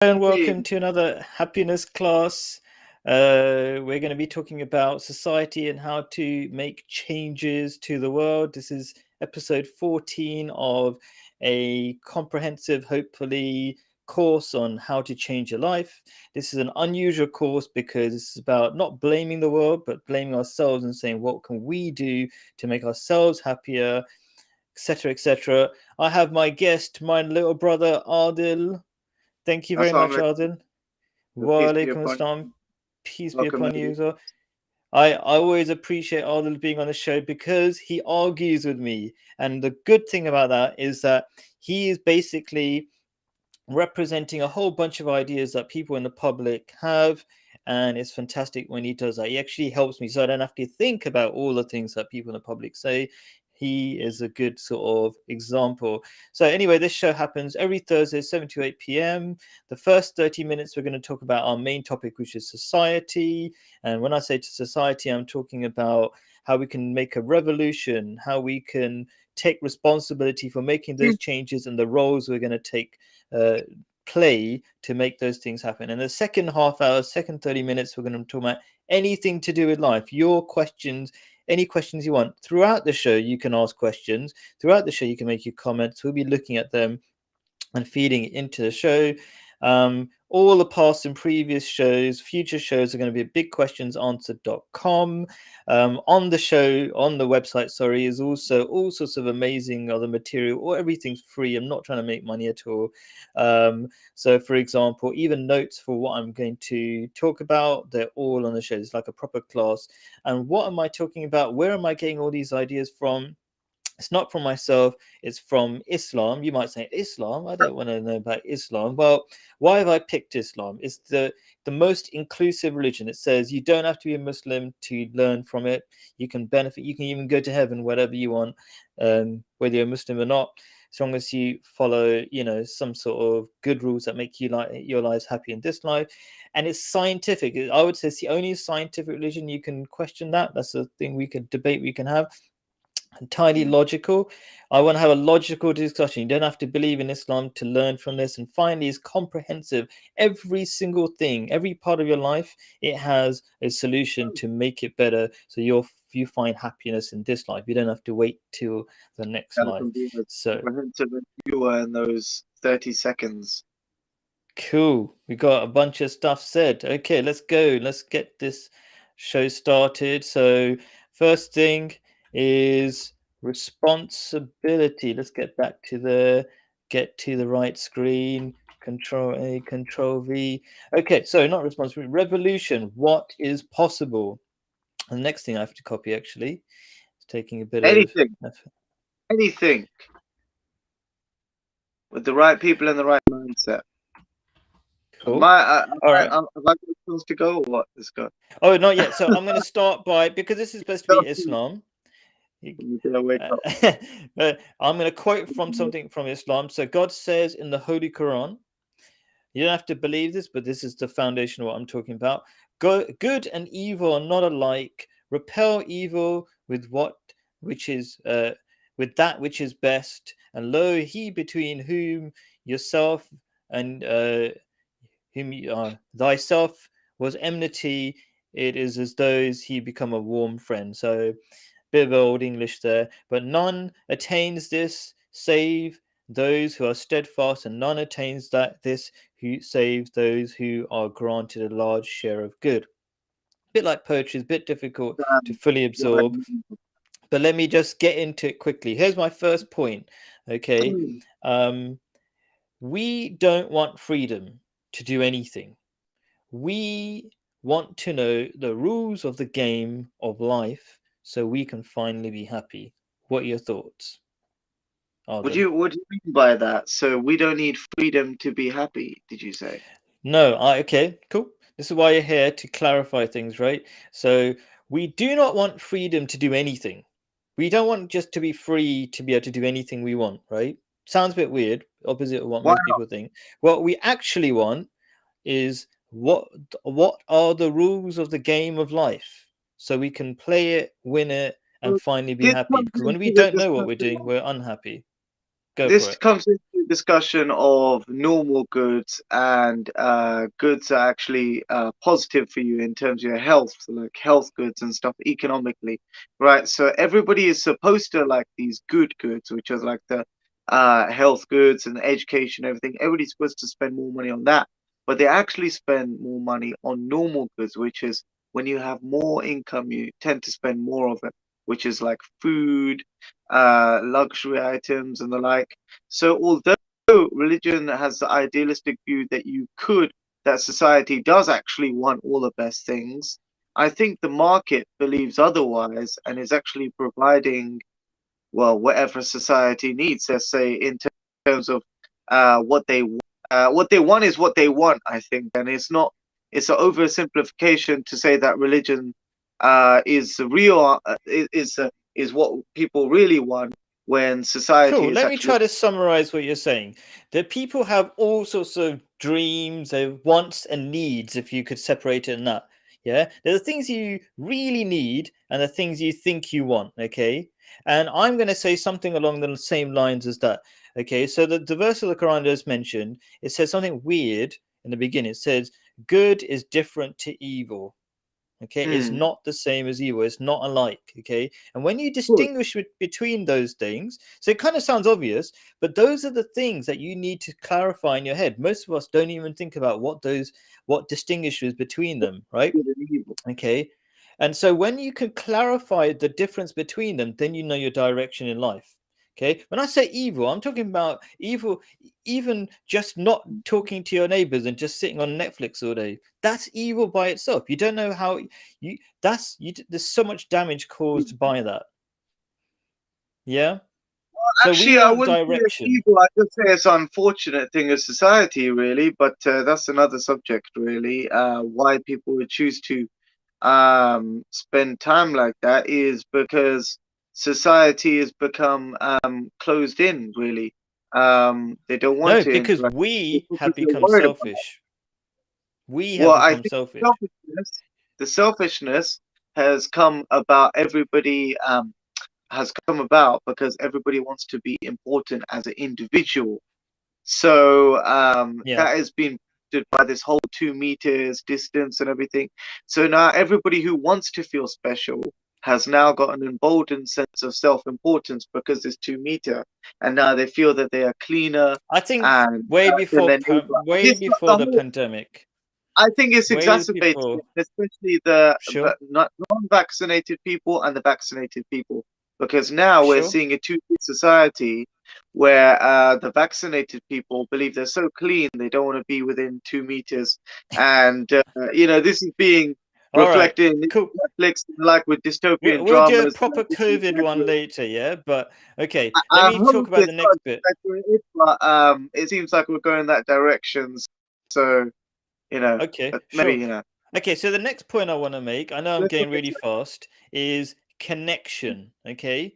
And Hey, welcome to another happiness class. We're going to be talking about society and how to make changes to the world. This is episode 14 of a comprehensive, hopefully, course on how to change your life. This is an unusual course because it's about not blaming the world, but blaming ourselves and saying, what can we do to make ourselves happier, etc., etc. I have my guest, my little brother, Adil. Thank you very much, Assalamu Adil. alaikum. Peace be Walaikum upon assalam. you. Peace be Welcome, upon you. everyone. So I always appreciate Adil being on the show because he argues with me. And the good thing about that is that he is basically representing a whole bunch of ideas that people in the public have. And it's fantastic when he does that. He actually helps me so I don't have to think about all the things that people in the public say. He is a good sort of example. So, anyway, this show happens every Thursday, 7 to 8 p.m. The first 30 minutes, we're going to talk about our main topic, which is society. And when I say to society, I'm talking about how we can make a revolution, how we can take responsibility for making those changes and the roles we're going to take uh, play to make those things happen. And the second half hour, second 30 minutes, we're going to talk about anything to do with life, your questions, any questions you want. Throughout the show, you can ask questions. Throughout the show, you can make your comments. We'll be looking at them and feeding it into the show. All the past and previous shows, future shows are going to be at bigquestionsanswered.com. On the show, on the website, sorry, is also all sorts of amazing other material, or everything's free. I'm not trying to make money at all. So, for example, even notes for what I'm going to talk about, they're all on the show. It's like a proper class. And what am I talking about? Where am I getting all these ideas from? It's not from myself, it's from Islam. You might say, Islam? I don't want to know about Islam. Well, why have I picked Islam? It's the most inclusive religion. It says you don't have to be a Muslim to learn from it. You can benefit, you can even go to heaven, whatever you want, whether you're a Muslim or not, as long as you follow, some sort of good rules that make you like your lives happy in this life. And it's scientific. I would say it's the only scientific religion you can question that. That's a thing we could debate, we can have. Entirely logical. I want to have a logical discussion. You don't have to believe in Islam to learn from this. And finally, it's comprehensive. Every single thing, every part of your life, it has a solution to make it better. So you find happiness in this life. You don't have to wait till the next That life. can be as So comprehensive as you were in those 30 seconds. cool. We got a bunch of stuff said. Okay, let's go. Let's get this show started. So first thing is responsibility. Let's get back to the right screen. Control A, Control V. Okay, so not responsibility. Revolution. What is possible? The next thing I have to copy actually. It's taking a bit of Anything, effort. anything, with the right people and the right mindset. Cool. All right. Have I got supposed to go or what? Let's go. Oh, not yet. So I'm going to start by, because this is supposed to be Islam. You better wake up. I'm going to quote from something from Islam. So God says in the Holy Quran, you don't have to believe this, but this is the foundation of what I'm talking about. Good and evil are not alike. Repel evil with with that which is best. And lo, he between whom yourself and whom you are thyself was enmity. It is as though he become a warm friend. So bit of old English there, but none attains this save those who are steadfast, and none attains this who save those who are granted a large share of good. A bit like poetry, is a bit difficult to fully absorb, but let me just get into it quickly. Here's my first point. Okay, we don't want freedom to do anything. We want to know the rules of the game of life so we can finally be happy. What are your thoughts, Arden? What do you mean by that? So we don't need freedom to be happy, did you say? No, okay, cool. This is why you're here, to clarify things, right? So we do not want freedom to do anything. We don't want just to be free to be able to do anything we want, right? Sounds a bit weird, opposite of what Why most people think. What we actually want is what are the rules of the game of life so we can play it, win it, and not? finally be This happy. comes Because when into we the don't know what we're discussion. doing, we're unhappy. Go for This it. comes into discussion of normal goods and goods that are actually positive for you in terms of your health, so like health goods and stuff economically, right? So everybody is supposed to like these good goods, which are like the health goods and education, everything. Everybody's supposed to spend more money on that, but they actually spend more money on normal goods, which is when you have more income, you tend to spend more of it, which is like food, luxury items, and the like. So, although religion has the idealistic view that society does actually want all the best things, I think the market believes otherwise and is actually providing, well, whatever society needs. Let's say in terms of what they want. What they want is what they want, I think, and it's not. It's an oversimplification to say that religion is real, is what people really want when society Cool. is Let me actually. try to summarize what you're saying. That people have all sorts of dreams, wants and needs, if you could separate it in that. Yeah. There are things you really need and the things you think you want. Okay. And I'm going to say something along the same lines as that. Okay. So the verse of the Quran that's mentioned, it says something weird in the beginning. It says, good is different to evil. Okay, it's Hmm. not the same as evil, it's not alike. Okay, and when you Good. distinguish between those things, so it kind of sounds obvious, but those are the things that you need to clarify in your head. Most of us don't even think about what distinguishes between them, right? Good and evil. Okay, and so when you can clarify the difference between them, then you know your direction in life. Okay, when I say evil, I'm talking about evil, even just not talking to your neighbors and just sitting on Netflix all day. That's evil by itself. You don't know how there's so much damage caused by that. Yeah. So we Actually, I want wouldn't say it's direction. evil. I just say it's an unfortunate thing of society, really. But that's another subject, really. Why people would choose to spend time like that is because society has become closed in, really. They don't want No, to because interact we because have they're become worried about it. selfish. We have Well, I become think selfish. the selfishness has come about everybody has come about because everybody wants to be important as an individual. So Yeah. that has been boosted by this whole 2 meters distance and everything. So now everybody who wants to feel special has now got an emboldened sense of self-importance because there's 2 meter, and now they feel that they are cleaner I think and way than before their neighbor. And way it's not before the the whole. pandemic. I think it's Way exacerbated, before. especially the Sure. non-vaccinated people and the vaccinated people, because now we're Sure. seeing a two-tier society where the vaccinated people believe they're so clean they don't want to be within 2 meters, and this is being All right. reflected in Cool. Netflix, like with dystopian We'll do a dramas. Like proper this is COVID one like, later, yeah? But okay, let I me talk hope about the it's not next bit. exaggerated, but it seems like we're going that direction. So Okay, but maybe sure. Okay, so the next point I want to make, I know I'm let's look getting at. really fast, is connection. Okay,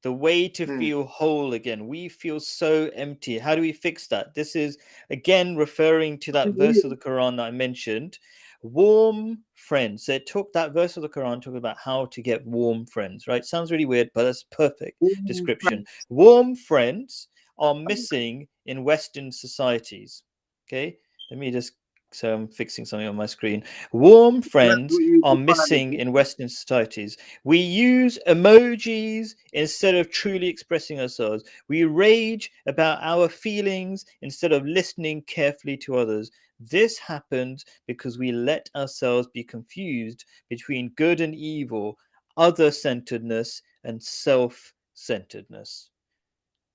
the way to Hmm. feel whole again. We feel so empty. How do we fix that? This is again referring to that verse of the Quran that I mentioned. Warm friends. They took that verse of the Quran talking about how to get warm friends, right? Sounds really weird, but that's perfect Warm description. friends. Warm friends are Okay. missing in Western societies. Okay, let me just so I'm fixing something on my screen. Warm And that's friends what you are define as missing in warm. Western societies. We use emojis instead of truly expressing ourselves. We rage about our feelings instead of listening carefully to others. This happens because we let ourselves be confused between good and evil, other centeredness, and self centeredness.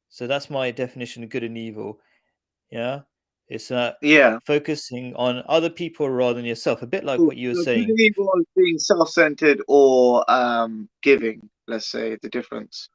So that's my definition of good and evil. Yeah. It's Yeah. focusing on other people rather than yourself, a bit like Cool. what you were So good saying. and evil is being self-centered or giving, let's say, the difference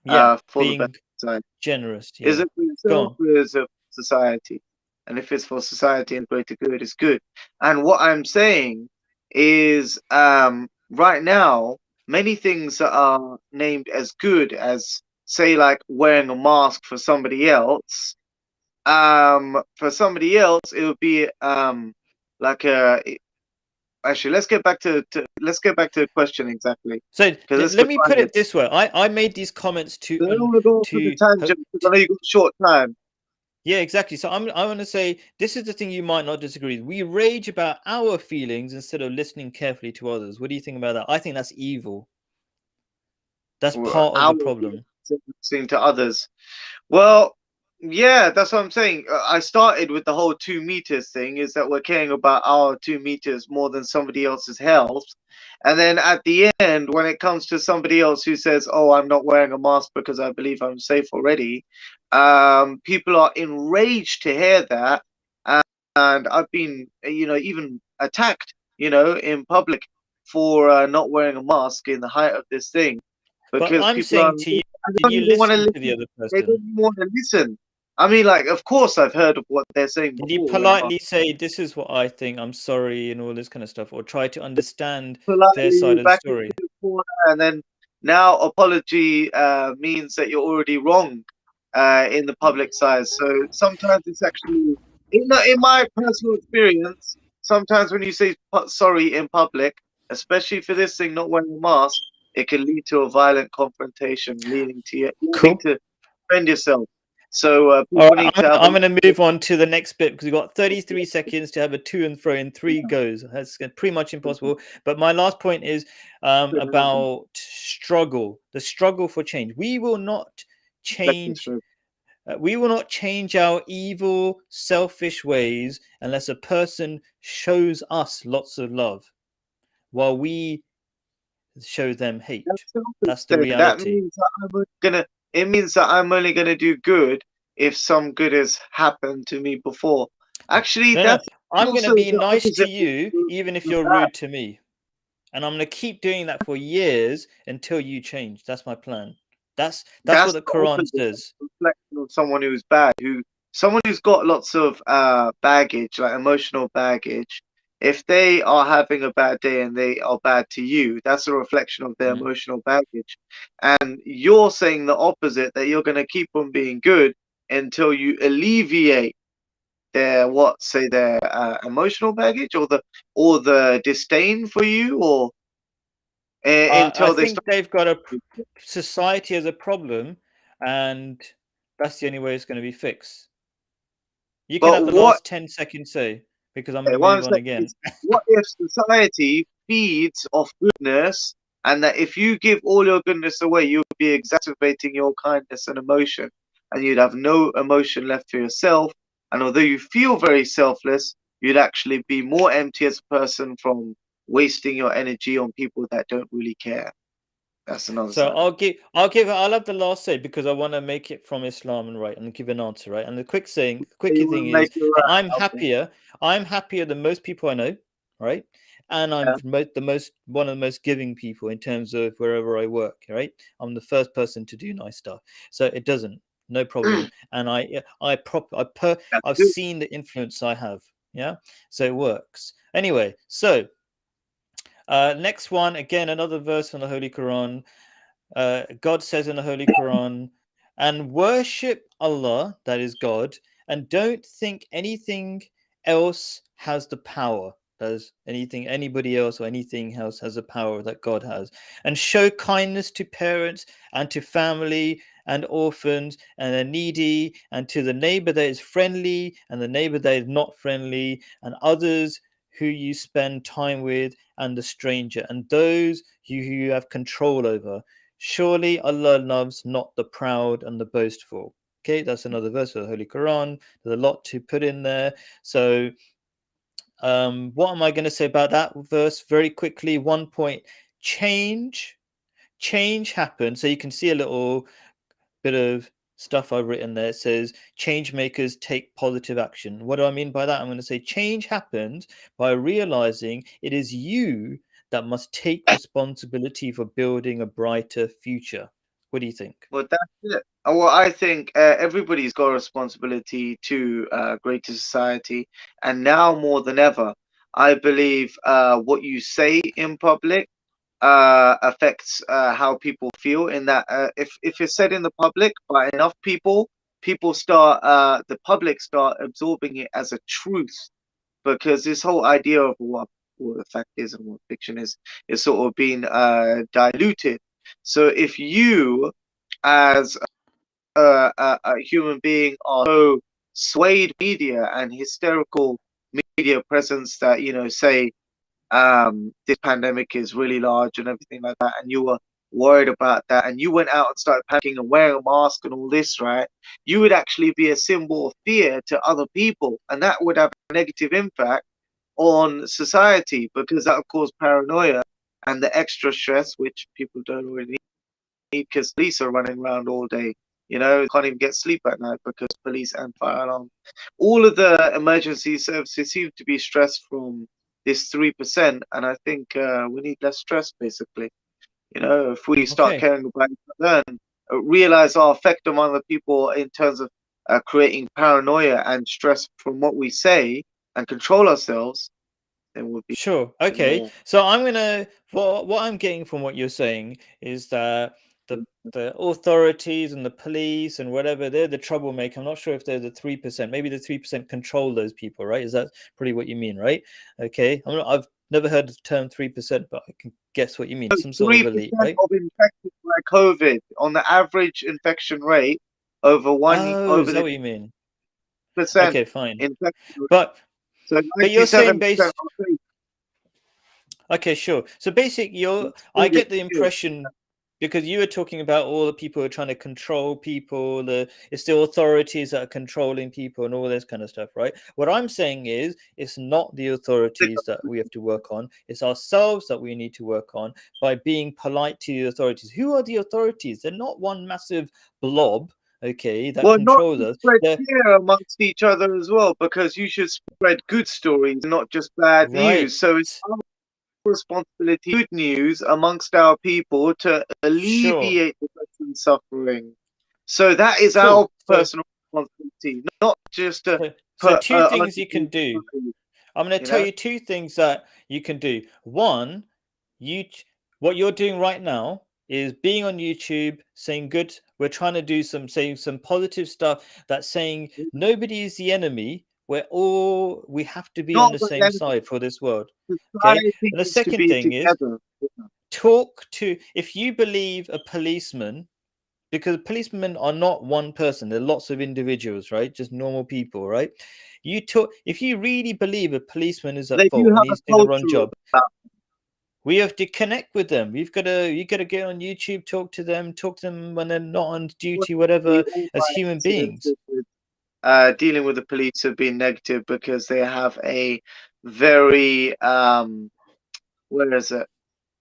Yeah. for the better Being side. generous. Is Yeah. it for Go yourself on. or is it for society? And if it's for society and greater good, it's good. And what I'm saying is right now, many things that are named as good as, say, like wearing a mask for somebody else it would be like a actually let's get back to the question exactly So because let's let me put define it it. this way. I made these comments I don't want to go off on a to tangent because I know you've got short time. Yeah, exactly. So I want to say this is the thing you might not disagree with. We rage about our feelings instead of listening carefully to others. What do you think about that? I think that's evil. That's part of Our the problem. listening to others. Well, yeah, that's what I'm saying. I started with the whole 2 meters thing, is that we're caring about our 2 meters more than somebody else's health. And then at the end, when it comes to somebody else who says, "Oh, I'm not wearing a mask because I believe I'm safe already," people are enraged to hear that. And I've been, even attacked, in public for not wearing a mask in the height of this thing, But because I'm people are, saying to you, I did don't you even want to listen to the listen. other They don't person? even want to listen. I mean, like, of course I've heard of what they're saying Did you before, when I'm politely say, this is what I think, I'm sorry, and all this kind of stuff, or try to understand their politely side of the back into story? the corner, and then now apology means that you're already wrong in the public side. So sometimes it's actually, in my personal experience, sometimes when you say sorry in public, especially for this thing not wearing a mask, it can lead to a violent confrontation, leading to you needing Cool. to defend yourself. So All people right, need to have a I'm look gonna at move on to the next bit because we've got 33 seconds to have a to and fro in three goes. That's pretty much impossible. But my last point is about struggle, the struggle for change. We will not change. it. We will not change our evil, selfish ways unless a person shows us lots of love, while we show them hate. That's selfish That's the then. That reality. means that I'm only gonna. It means that I'm only gonna do good if some good has happened to me before. Actually, No, no. that's I'm going to also be the nice to opposite of you, good even if and you're bad. rude to me. And I'm going to keep doing that for years until you change. That's my plan. That's what That's the the Quran opposite. That's says. a reflection of someone who's bad, someone who's got lots of baggage, like emotional baggage. If they are having a bad day and they are bad to you, that's a reflection of their Mm. emotional baggage. And you're saying the opposite, that you're going to keep on being good until you alleviate their, what, say, their emotional baggage, or the disdain for you, or I until they think start. they've got a society as a problem, and that's the only way it's going to be fixed. You can have But the what last 10 seconds, say, because I'm going Okay, to one move on second. again. What if society feeds off goodness, and that if you give all your goodness away, you'll be exacerbating your kindness and emotion, and you'd have no emotion left for yourself. And although you feel very selfless, you'd actually be more empty as a person from wasting your energy on people that don't really care. That's another So side of it. I'll have the last say because I want to make it from Islam and right and give an answer, right? And the quickie You want thing to make is your that okay. I'm happier than most people I know, right? And I'm Yeah. one of the most giving people in terms of wherever I work, right? I'm the first person to do nice stuff. So it doesn't, no problem. And That's I've good. seen the influence I have. Yeah. So it works. Anyway, so next one, again, another verse from the Holy Quran. God says in the Holy Quran, and worship Allah, that is God, and don't think anything else has the power. Does anything, anybody else, or anything else has the power that God has? And show kindness to parents and to family and orphans and the needy and to the neighbor that is friendly and the neighbor that is not friendly and others who you spend time with and the stranger and those who you have control over. Surely Allah loves not the proud and the boastful. Okay, that's another verse of the Holy Quran. There's a lot to put in there. So, what am I going to say about that verse? Very quickly, one point: change happens. So you can see a little bit of stuff I've written there. It says change makers take positive action. What do I mean by that? I'm going to say change happens by realizing it is you that must take responsibility for building a brighter future. What do you think? Well, that's it. Well, I think everybody's got a responsibility to greater society, and now more than ever, I believe what you say in public affects how people feel. In that, if it's said in the public by enough people, the public start absorbing it as a truth, because this whole idea of what the fact is and what fiction is sort of being diluted. So if you, as a human being, are so swayed media and hysterical media presence that, say this pandemic is really large and everything like that, and you were worried about that, and you went out and started panicking and wearing a mask and all this, right? You would actually be a symbol of fear to other people, and that would have a negative impact on society because that would cause paranoia and the extra stress, which people don't really need because police are running around all day. Can't even get sleep at night because police and fire alarm. All of the emergency services seem to be stressed from this 3%, and I think we need less stress, basically. If we start Okay. caring about each other and realize our effect on other people in terms of creating paranoia and stress from what we say and control ourselves, then we'll be Sure. Okay. more. So I'm gonna what I'm getting from what you're saying is that the authorities and the police and whatever, they're the troublemaker. I'm not sure if they're the 3%. Maybe the 3% control those people, right? Is that pretty what you mean, right? Okay. I've never heard the term 3%, but I can guess what you mean. Some sort of elite, 3% right? of infected by COVID on the average infection rate Oh, is over that the what you mean? percent Okay, fine. infection rate. But So but you're saying 97% based. are safe. Okay, sure. So I get the impression because you were talking about all the people who are trying to control people, it's the authorities that are controlling people and all this kind of stuff, right? What I'm saying is it's not the authorities that we have to work on, it's ourselves that we need to work on by being polite to the authorities. Who are the authorities? They're not one massive blob, okay, that Well, not controls to us. spread They're fear amongst each other as well, because you should spread good stories, not just bad right. news. So it's our responsibility, good news amongst our people to Sure. alleviate the person's suffering. So that is our Cool. personal responsibility, not just to So put two other things you can people's do. stories, I'm going to you tell know? you two things that you can do. One, you what you're doing right now is being on YouTube, saying good. We're trying to do saying some positive stuff. That's saying nobody is the enemy. We have to be on Not the the same enemy. side for this world. Okay. Society And the needs to second be thing is together. talk to. If you believe a policeman, because policemen are not one person, they're lots of individuals, right? Just normal people, right? If you really believe a policeman is at They do fault and have a he's doing the wrong culture job, about we have to connect with them. You got to get on YouTube, talk to them when they're not on duty, the whatever, all as my human beings. experiences with dealing with the police have been negative because they have a very where is it?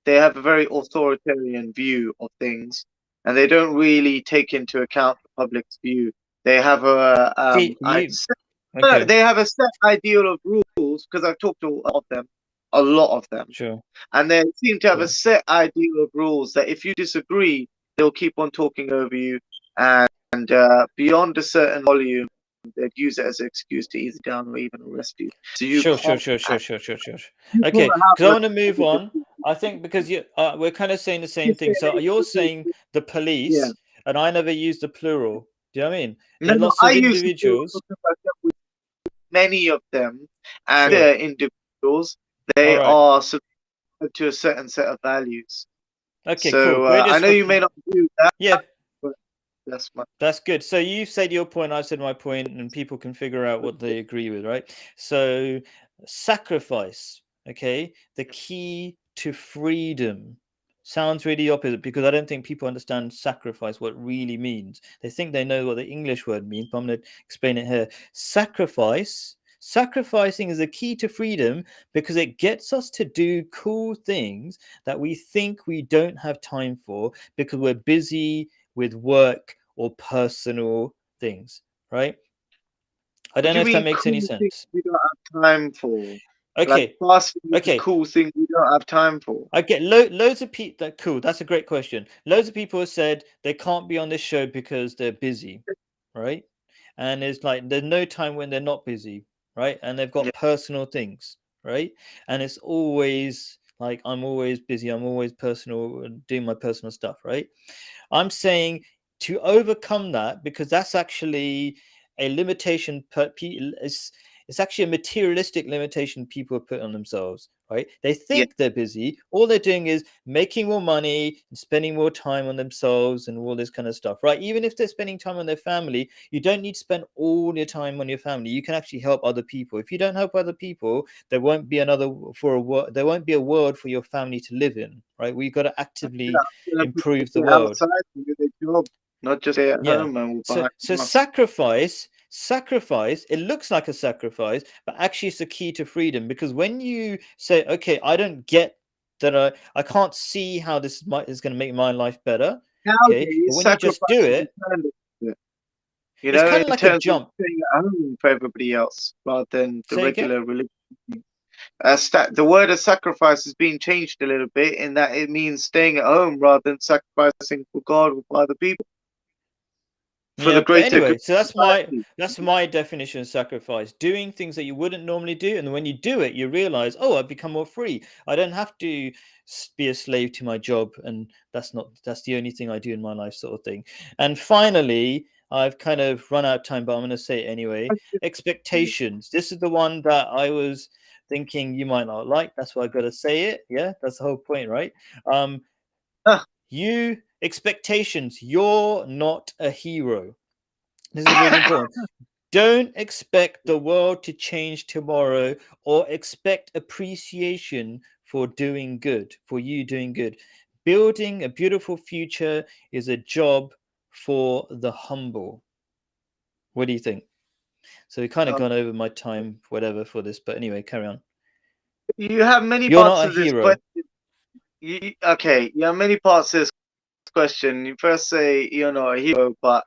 They have a very authoritarian view of things, and they don't really take into account the public's view. They have See, you okay? they have a set ideal of rules because I've talked to a lot of them, Sure, and they seem to have a sure, set ideal of rules that if you disagree, they'll keep on talking over you, and beyond a certain volume, they'd use it as an excuse to ease down or even arrest you. So you sure, sure, can't sure, sure, act. sure, sure, sure. You can't Okay, because I have want to move a on. I think because we're kind of saying the same thing. So you're saying discrimination. the Yeah. police, and I never use the plural. Do you know what I mean? No, There are no, lots I of used to do individuals. because I dealt with many of them, and Sure. they're individuals. All They right. are subscribed to a certain set of values. Okay, cool. So We're I just know you may not do that, yeah, but that's my. that's good. So you said your point, I said my point, and people can figure out what they agree with, right? So sacrifice, okay, the key to freedom. Sounds really opposite because I don't think people understand sacrifice, what it really means. They think they know what the English word means, but I'm going to explain it here. Sacrificing is the key to freedom because it gets us to do cool things that we think we don't have time for because we're busy with work or personal things, right? I What don't do know you if that mean makes cool any thing sense. we don't have time for? Like Okay, fasting is a okay. cool thing we don't have time for. I get loads of people. That cool. That's a great question. Loads of people have said they can't be on this show because they're busy, right? And it's like there's no time when they're not busy, right? And they've Yeah. got personal things, right? And it's always like I'm always busy. I'm always personal, doing my personal stuff, right? I'm saying to overcome that because that's actually a limitation. It's actually a materialistic limitation people put on themselves, right? They Yeah. think they're busy. All they're doing is making more money and spending more time on themselves and all this kind of stuff, right? Even if they're spending time on their family, you don't need to spend all your time on your family. You can actually help other people. If you don't help other people, there won't be there won't be a world for your family to live in, right? We've got to actively improve the world. Outside and do their job, not just stay at Yeah. home and So behind so us. sacrifice, it looks like a sacrifice, but actually it's the key to freedom, because when you say, okay, I don't get that, I can't see how is going to make my life better. Okay. But Nowadays, when you just do sacrifice is it, turned into it, you it's know, kind of in like a terms of jump. staying at home for everybody else rather than the Say again. regular religion. The word of sacrifice has been changed a little bit in that it means staying at home rather than sacrificing for God or for other people for the Yeah, but greater good anyway, so of society. that's my definition of sacrifice. Doing things that you wouldn't normally do, and when you do it, you realize, oh, I've become more free. I don't have to be a slave to my job, and that's the only thing I do in my life, sort of thing. And finally, I've kind of run out of time, but I'm going to say it anyway. Expectations. This is the one that I was thinking you might not like. That's why I got to say it. Yeah, that's the whole point, right? Um, Ah. you expectations. You're not a hero. This is really important. Don't expect the world to change tomorrow, or expect appreciation for doing good, for you doing good. Building a beautiful future is a job for the humble. What do you think? So we kind of Uh, gone over my time, whatever, for this, but anyway, carry on. you have many You're parts not a of this hero. question. You have many parts of this question. You first say you're not a hero, but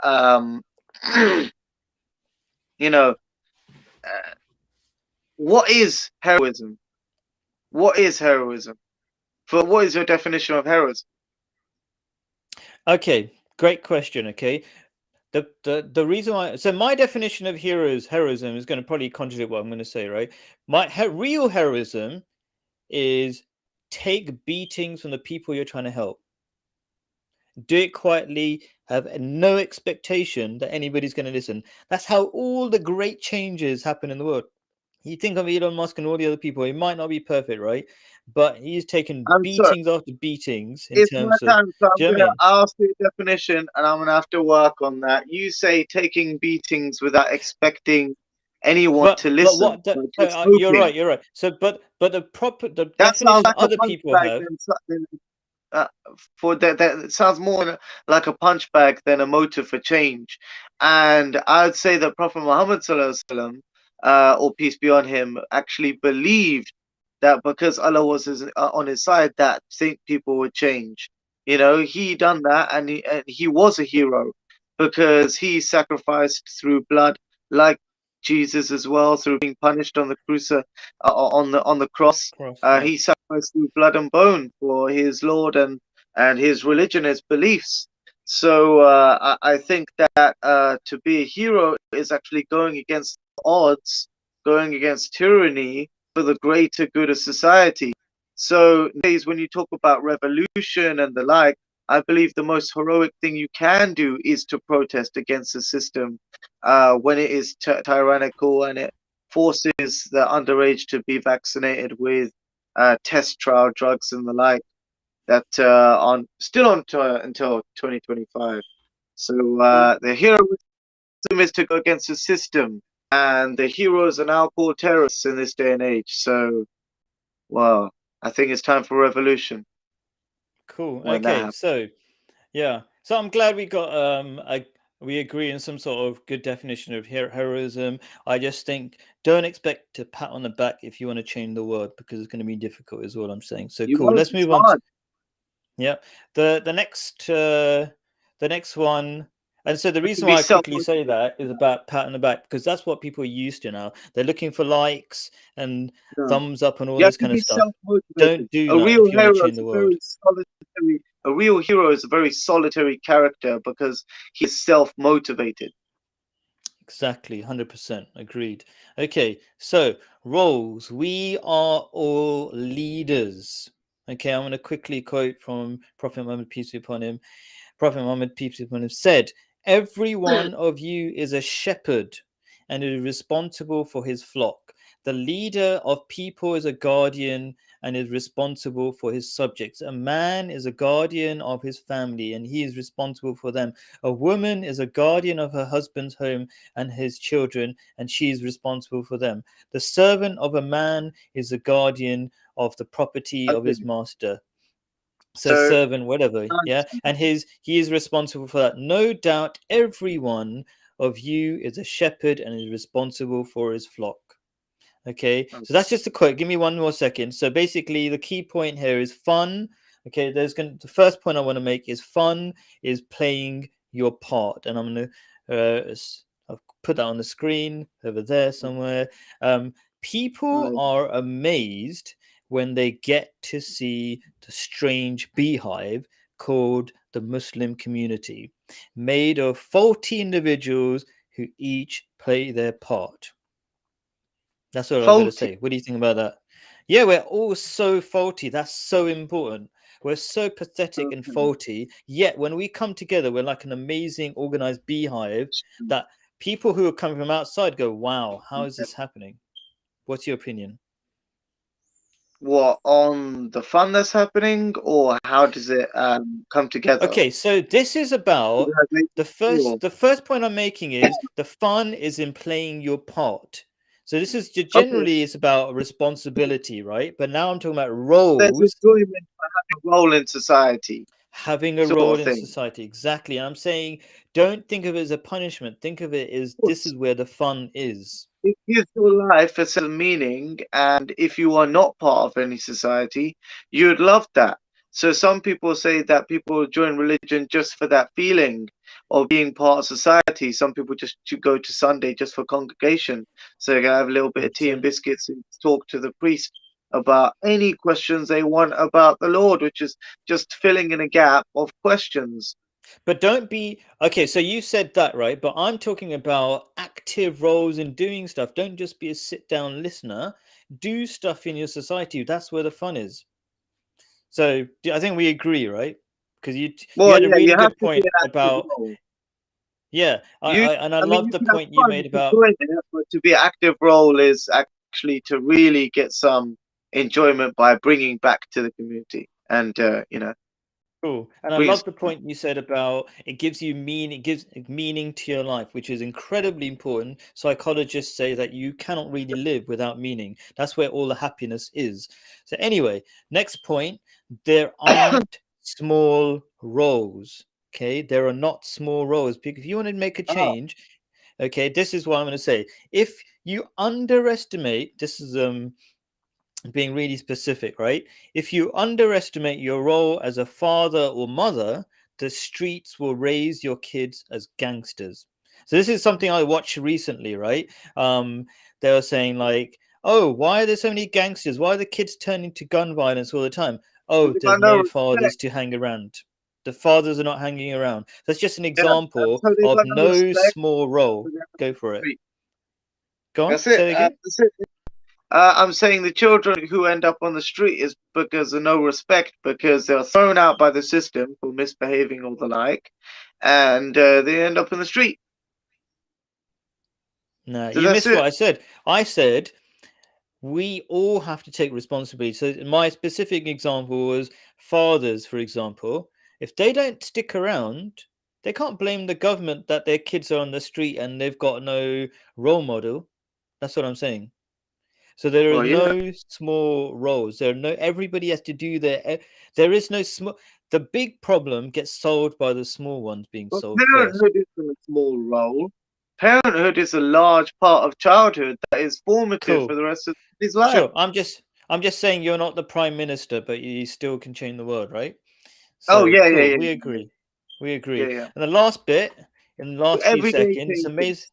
you know, uh, what is heroism? What is heroism? What is your definition of heroism? Okay, great question. Okay, the reason why, so my definition of heroism is going to probably contradict what I'm going to say, right? My real heroism is take beatings from the people you're trying to help. Do it quietly, have no expectation that anybody's going to listen. That's how all the great changes happen in the world. You think of Elon Musk and all the other people, he might not be perfect, right? But he's taken I'm sorry. beatings after beatings in It's my terms of, time, so do I'm you know what I gonna mean? ask you a definition, and I'm gonna have to work on that. You say taking beatings without expecting anyone to But listen, what the, but just you're hoping. right, you're right. So but the That sounds definition like a other punch people bag have. than something. uh, for that it sounds more like a punch bag than a motive for change. And I'd say that Prophet Muhammad sallallahu alaihi wasallam, or peace be on him, actually believed that because Allah was on his side, that think people would change. You know, he done that, and he was a hero because he sacrificed through blood, like Jesus as well, through being punished on the on the cross. Cross, yeah. He sacrificed through blood and bone for his Lord and his religion, his beliefs. So I think that to be a hero is actually going against odds, going against tyranny for the greater good of society. So nowadays, when you talk about revolution and the like, I believe the most heroic thing you can do is to protest against the system when it is tyrannical and it forces the underage to be vaccinated with test trial drugs and the like that on still on until 2025. So the heroism is to go against the system, and the heroes are now called terrorists in this day and age. So, well, I think it's time for revolution Cool. when that Okay, happens. so yeah, so I'm glad we got we agree on some sort of good definition of heroism. I just think don't expect to pat on the back if you want to change the world, because it's going to be difficult, is what I'm saying. So You cool. won't. Let's It's move on to, hard. yeah, the next one. And so the You have to reason be why I quickly self-motivated. say that is about pat on the back, because that's what people are used to now. They're looking for likes and No. thumbs up and all You have this to kind of be stuff. self-motivated. Don't do A that real if you want to hero change is the a world. very solitary. A real hero is a very solitary character because he's self-motivated. Exactly, 100% agreed. Okay, so roles. We are all leaders. Okay, I'm going to quickly quote from Prophet Muhammad, peace be upon him. Prophet Muhammad, peace be upon him, said, every one of you is a shepherd, and is responsible for his flock. The leader of people is a guardian and is responsible for his subjects. A man is a guardian of his family and he is responsible for them. A woman is a guardian of her husband's home and his children, and she is responsible for them. The servant of a man is a guardian of the property of his Okay. master. So So servant, whatever, yeah, and he is responsible for that. No doubt, every one of you is a shepherd and is responsible for his flock. Okay, so that's just a quote. Give me one more second. So basically, the key point here is fun. Okay, the first point I want to make is fun is playing your part, and I'm gonna I'll put that on the screen over there somewhere. People are amazed when they get to see the strange beehive called the Muslim community, made of faulty individuals who each play their part. That's what I've got to faulty. say. What do you think about that? Yeah, we're all so faulty. That's so important. We're so pathetic and Okay. faulty. Yet when we come together, we're like an amazing organized beehive that people who are coming from outside go, wow, how is this happening? What's your opinion? What on the fun that's happening, or how does it come together? Okay, so this is about Organization. the first point I'm making is the fun is in playing your part. So this is Okay, generally it's about responsibility, right? But now I'm talking about there's roles, enjoyment for having a role in society, having a sort role of in thing. society. Exactly. And I'm saying don't think of it as a punishment. Think of it as this is where the fun is. It gives your life a sense of meaning, and if you are not part of any society, you'd love that. So some people say that people join religion just for that feeling of being part of society. Some people just to go to Sunday just for congregation, so they can have a little bit of tea and So, biscuits and talk to the priest about any questions they want about the Lord, which is just filling in a gap of questions. but don't be okay. So you said that, right? But I'm talking about active roles in doing stuff. Don't just be a sit down listener. Do stuff in your society. That's where the fun is. So I think we agree, right? Because you Well, had a yeah, really you have good to be point an active about role. yeah. You, I I mean, love you the can have point you fun, made you can about join it, but to be an active role is actually to really get some enjoyment by bringing back to the community and, cool. And I brings. love the point you said about it gives you meaning, it gives meaning to your life, which is incredibly important. Psychologists say that you cannot really live without meaning. That's where all the happiness is. So anyway, next point, there aren't small roles. Okay, there are not small roles. Because if you want to make a Oh, change, okay, this is what I'm going to say. If you underestimate, this is being really specific, right? If you underestimate your role as a father or mother, the streets will raise your kids as gangsters. So this is something I watched recently, right? They were saying like, "Oh, why are there so many gangsters? Why are the kids turning to gun violence all the time? Oh, they there's got no no fathers respect. to hang around. The fathers are not hanging around." That's just an Yeah, example so they of got no no respect small for role. their Go for it. street. Go on. That's it. Say it again. That's it. I'm saying the children who end up on the street is because of no respect, because they're thrown out by the system for misbehaving or the like, and they end up in the street. No, So you that's missed what it. I said. I said we all have to take responsibility. So my specific example was fathers, for example. If they don't stick around, they can't blame the government that their kids are on the street and they've got no role model. That's what I'm saying. So there are Well, yeah. no small roles. There are no everybody has to do there is no small the big problem gets solved by the small ones being But solved first. parenthood isn't a small role. Parenthood is a large part of childhood that is formative for Cool. the rest of his life. Sure. I'm just saying you're not the prime minister, but you still can change the world, right? Oh So yeah, yeah, cool. yeah, We yeah, agree. We yeah, agree. yeah. And the last bit, in the last few Everyday seconds, amazing. changes.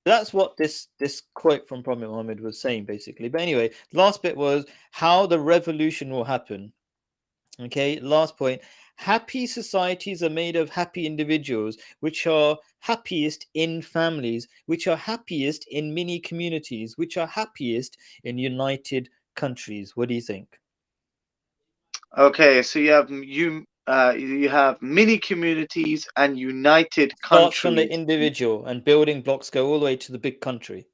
That's what this quote from Prophet Muhammad was saying, basically. But anyway, the last bit was how the revolution will happen. Okay, last point. Happy societies are made of happy individuals, which are happiest in families, which are happiest in mini communities, which are happiest in united countries. What do you think? Okay, so you have you have mini communities and united Starts from the countries. individual, and building blocks go all the way to the big country.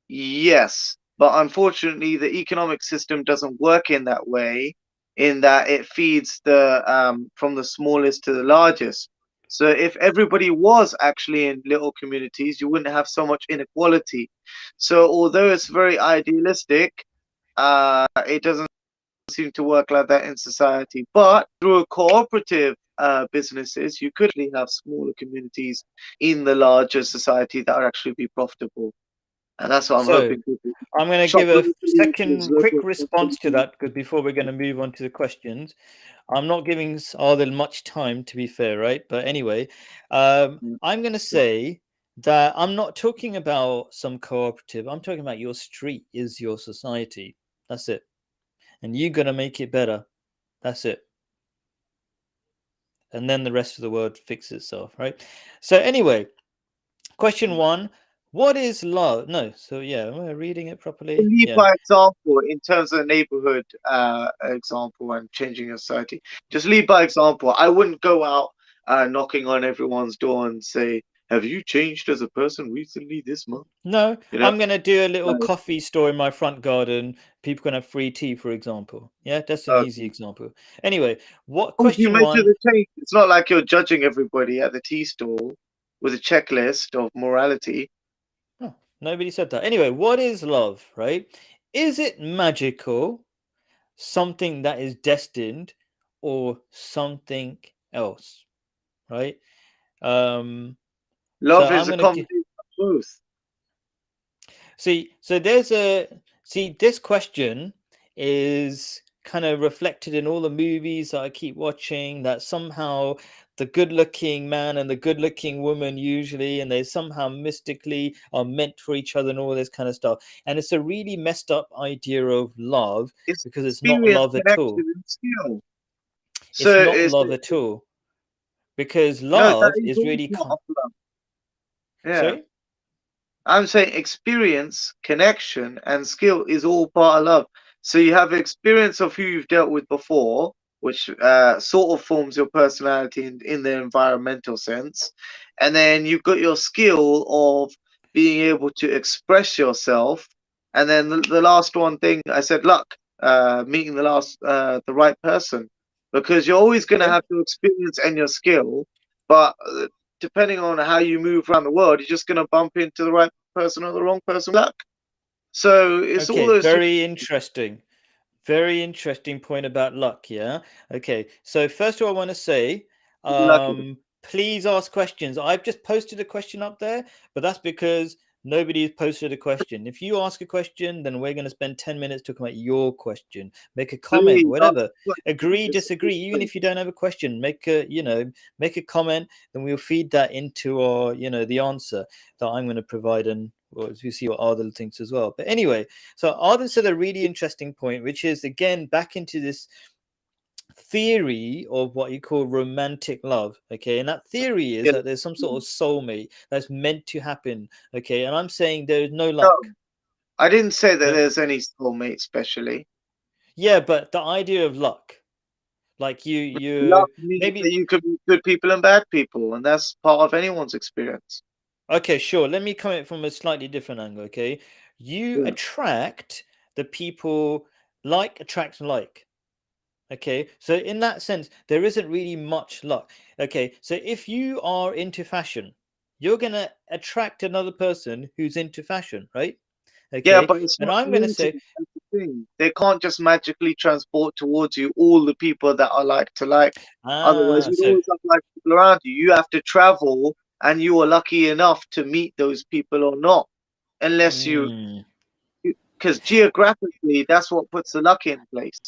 Yes, but unfortunately, the economic system doesn't work in that way, in that it feeds the from the smallest to the largest. So if everybody was actually in little communities, you wouldn't have so much inequality. So although it's very idealistic, it doesn't seem to work like that in society. But through a cooperative businesses, you could actually have smaller communities in the larger society that would actually be profitable. And that's what I'm So hoping to do. I'm going to Shop give a locally, there's second quick local response to opportunities. that, because before we're going to move on to the questions, I'm not giving Adil much time, to be fair, right? But anyway, Mm. I'm going to say that I'm not talking about some cooperative. I'm talking about your street is your society. That's it. And you're going to make it better. That's it. And then the rest of the world fixes itself, right? So anyway, question one, what is love? No, so yeah, am I reading it properly? Lead Yeah. by example in terms of neighborhood example and changing your society. Just lead by example. I wouldn't go out knocking on everyone's door and say, "Have you changed as a person recently this month?" No, You know, I'm going to do a little like, coffee store in my front garden. People can have free tea, for example. Yeah, that's an easy okay. example. Anyway, what Once you question measure one? the change, it's not like you're judging everybody at the tea stall with a checklist of morality. Oh, nobody said that. Anyway, what is love, right? Is it magical, something that is destined, or something else, right? So Love I'm is a going to combination of both. see, so there's a this question is kind of reflected in all the movies that I keep watching, that somehow the good-looking man and the good-looking woman usually, and they somehow mystically are meant for each other and all this kind of stuff. And it's a really messed up idea of love, It's because it's not experience, love at connection, all. and skill. It's So not it's love at all, because no, that love is is all really part of love. Yeah. sorry. I'm saying experience, connection, and skill is all part of love. So you have experience of who you've dealt with before, which sort of forms your personality in the environmental sense. And then you've got your skill of being able to express yourself. And then the last one thing I said, luck, meeting the right person. Because you're always going to Okay. have your experience and your skill, but depending on how you move around the world, you're just going to bump into the right person or the wrong person with luck. So it's all Okay, those two. very interesting. Very interesting point about luck, yeah? Okay, so first of all, I want to say, Lucky. please ask questions. I've just posted a question up there, but that's because nobody's posted a question. If you ask a question, then we're going to spend 10 minutes talking about your question. Make a comment, Please ask whatever. questions. Agree, It's disagree. Even if you don't have a question, make a comment, then we'll feed that into our, the answer that I'm going to provide, and well, as we see what Ardal thinks as well. But anyway, so Arden said a really interesting point, which is again back into this theory of what you call romantic love. Okay, and that theory is yeah. that there's some sort of soulmate that's meant to happen. Okay, and I'm saying there is no No, luck. I didn't say that No, there's any soulmate specially. yeah, but the idea of luck, like you Luck means that maybe you can be good people and bad people, and that's part of anyone's experience. okay, sure. Let me come at it from a slightly different angle. Okay, you Yeah. attract the people, like attract like. Okay, so in that sense, there isn't really much luck. Okay, so if you are into fashion, you're gonna attract another person who's into fashion, right? Yeah, Okay, but it's and not I'm gonna coincidence. say, That's the thing. They can't just magically transport towards you all the people that are like to like. Otherwise, you'd so always have like people around you. You have to travel, and you are lucky enough to meet those people or not, unless you, mm, because geographically, that's what puts the luck in place.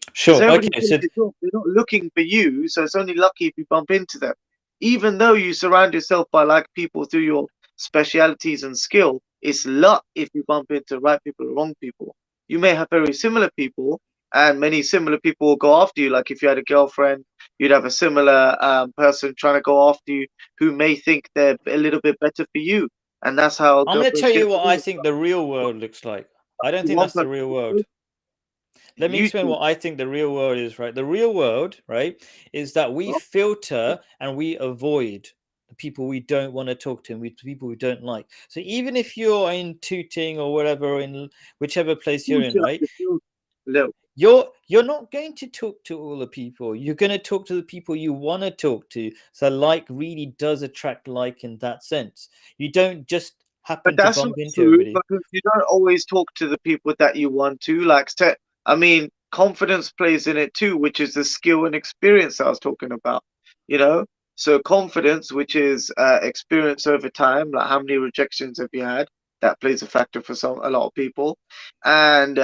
Because sure, everybody's okay, doing so their job. They're not looking for you, so it's only lucky if you bump into them. Even though you surround yourself by like people through your specialities and skill, it's luck if you bump into right people or wrong people. You may have very similar people, and many similar people will go after you. Like if you had a girlfriend, you'd have a similar person trying to go after you who may think they're a little bit better for you, and that's how I'm gonna girlfriends tell get you what I together. think the real world looks like. I don't think One that's the person, real world. let me explain YouTube. what I think the real world is, right? The real world, right, is that we Oh, filter and we avoid the people we don't want to talk to and the people we don't like. So even if you're in Tooting or whatever, in whichever place you're in, filter, right, the filter. Look, you're not going to talk to all the people. You're going to talk to the people you want to talk to. So like really does attract like in that sense. You don't just but happen to that's not bump into true everybody. because you don't always talk to the people that you want to. Like, I mean, confidence plays in it too, which is the skill and experience I was talking about. You know, so confidence, which is experience over time, like how many rejections have you had? That plays a factor for a lot of people, and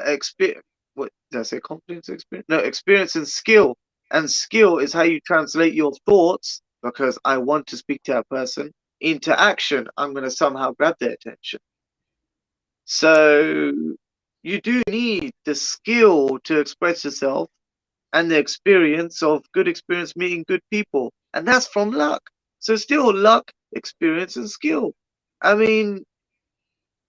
experience. What did I say? Confidence, experience? No, experience and skill. And skill is how you translate your thoughts. Because I want to speak to a person into action, I'm going to somehow grab their attention. So you do need the skill to express yourself and the experience of good experience meeting good people. And that's from luck. So still luck, experience, and skill. I mean,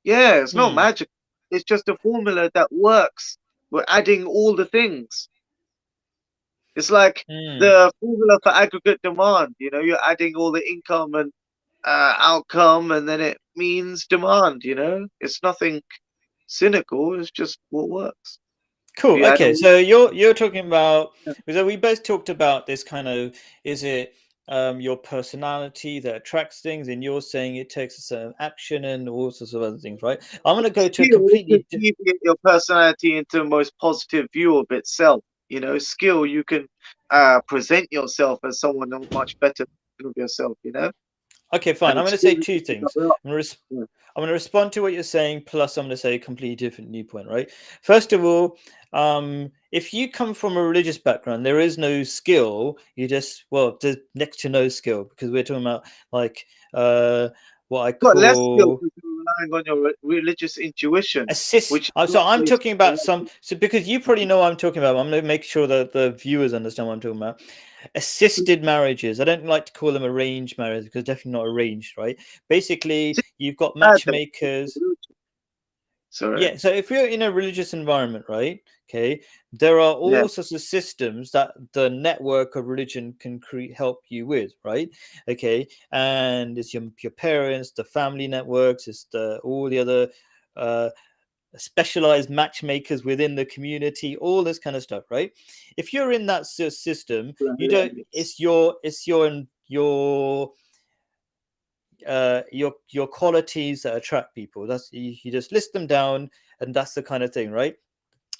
yeah, it's not Hmm. magic. It's just a formula that works. We're adding all the things. It's like Hmm. the formula for aggregate demand. You know, you're adding all the income and outcome, and then it means demand. You know, it's nothing cynical. It's just what works. If Cool. you add Okay. all, So you're talking about, because we both talked about this kind of, is it your personality that attracts things, and you're saying it takes a certain action and all sorts of other things, right? I'm going to go to a skill to completely deviate your personality into the most positive view of itself. You know, skill you can present yourself as someone much better of yourself. You know, okay, fine. and I'm going to say experience. two things. I'm going to respond to what you're saying, plus I'm going to say a completely different viewpoint, right? First of all, if you come from a religious background, there is no skill. You just, well, there's next to no skill, because we're talking about like what I Got less skill call because you're relying on your religious intuition, assist. which is So not I'm based talking on about some, so because you probably know what I'm talking about, I'm going to make sure that the viewers understand what I'm talking about. Assisted marriages, I don't like to call them arranged marriages, because definitely not arranged, right? Basically you've got bad though. matchmakers. Sorry. Yeah, so if you're in a religious environment, right? Okay, there are Yeah. all sorts of systems that the network of religion can help you with, right? Okay, and it's your parents, the family networks, it's the all the other uh, specialized matchmakers within the community, all this kind of stuff, right? If you're in that system, you don't. Yes. It's your qualities that attract people. That's you just list them down, and that's the kind of thing, right?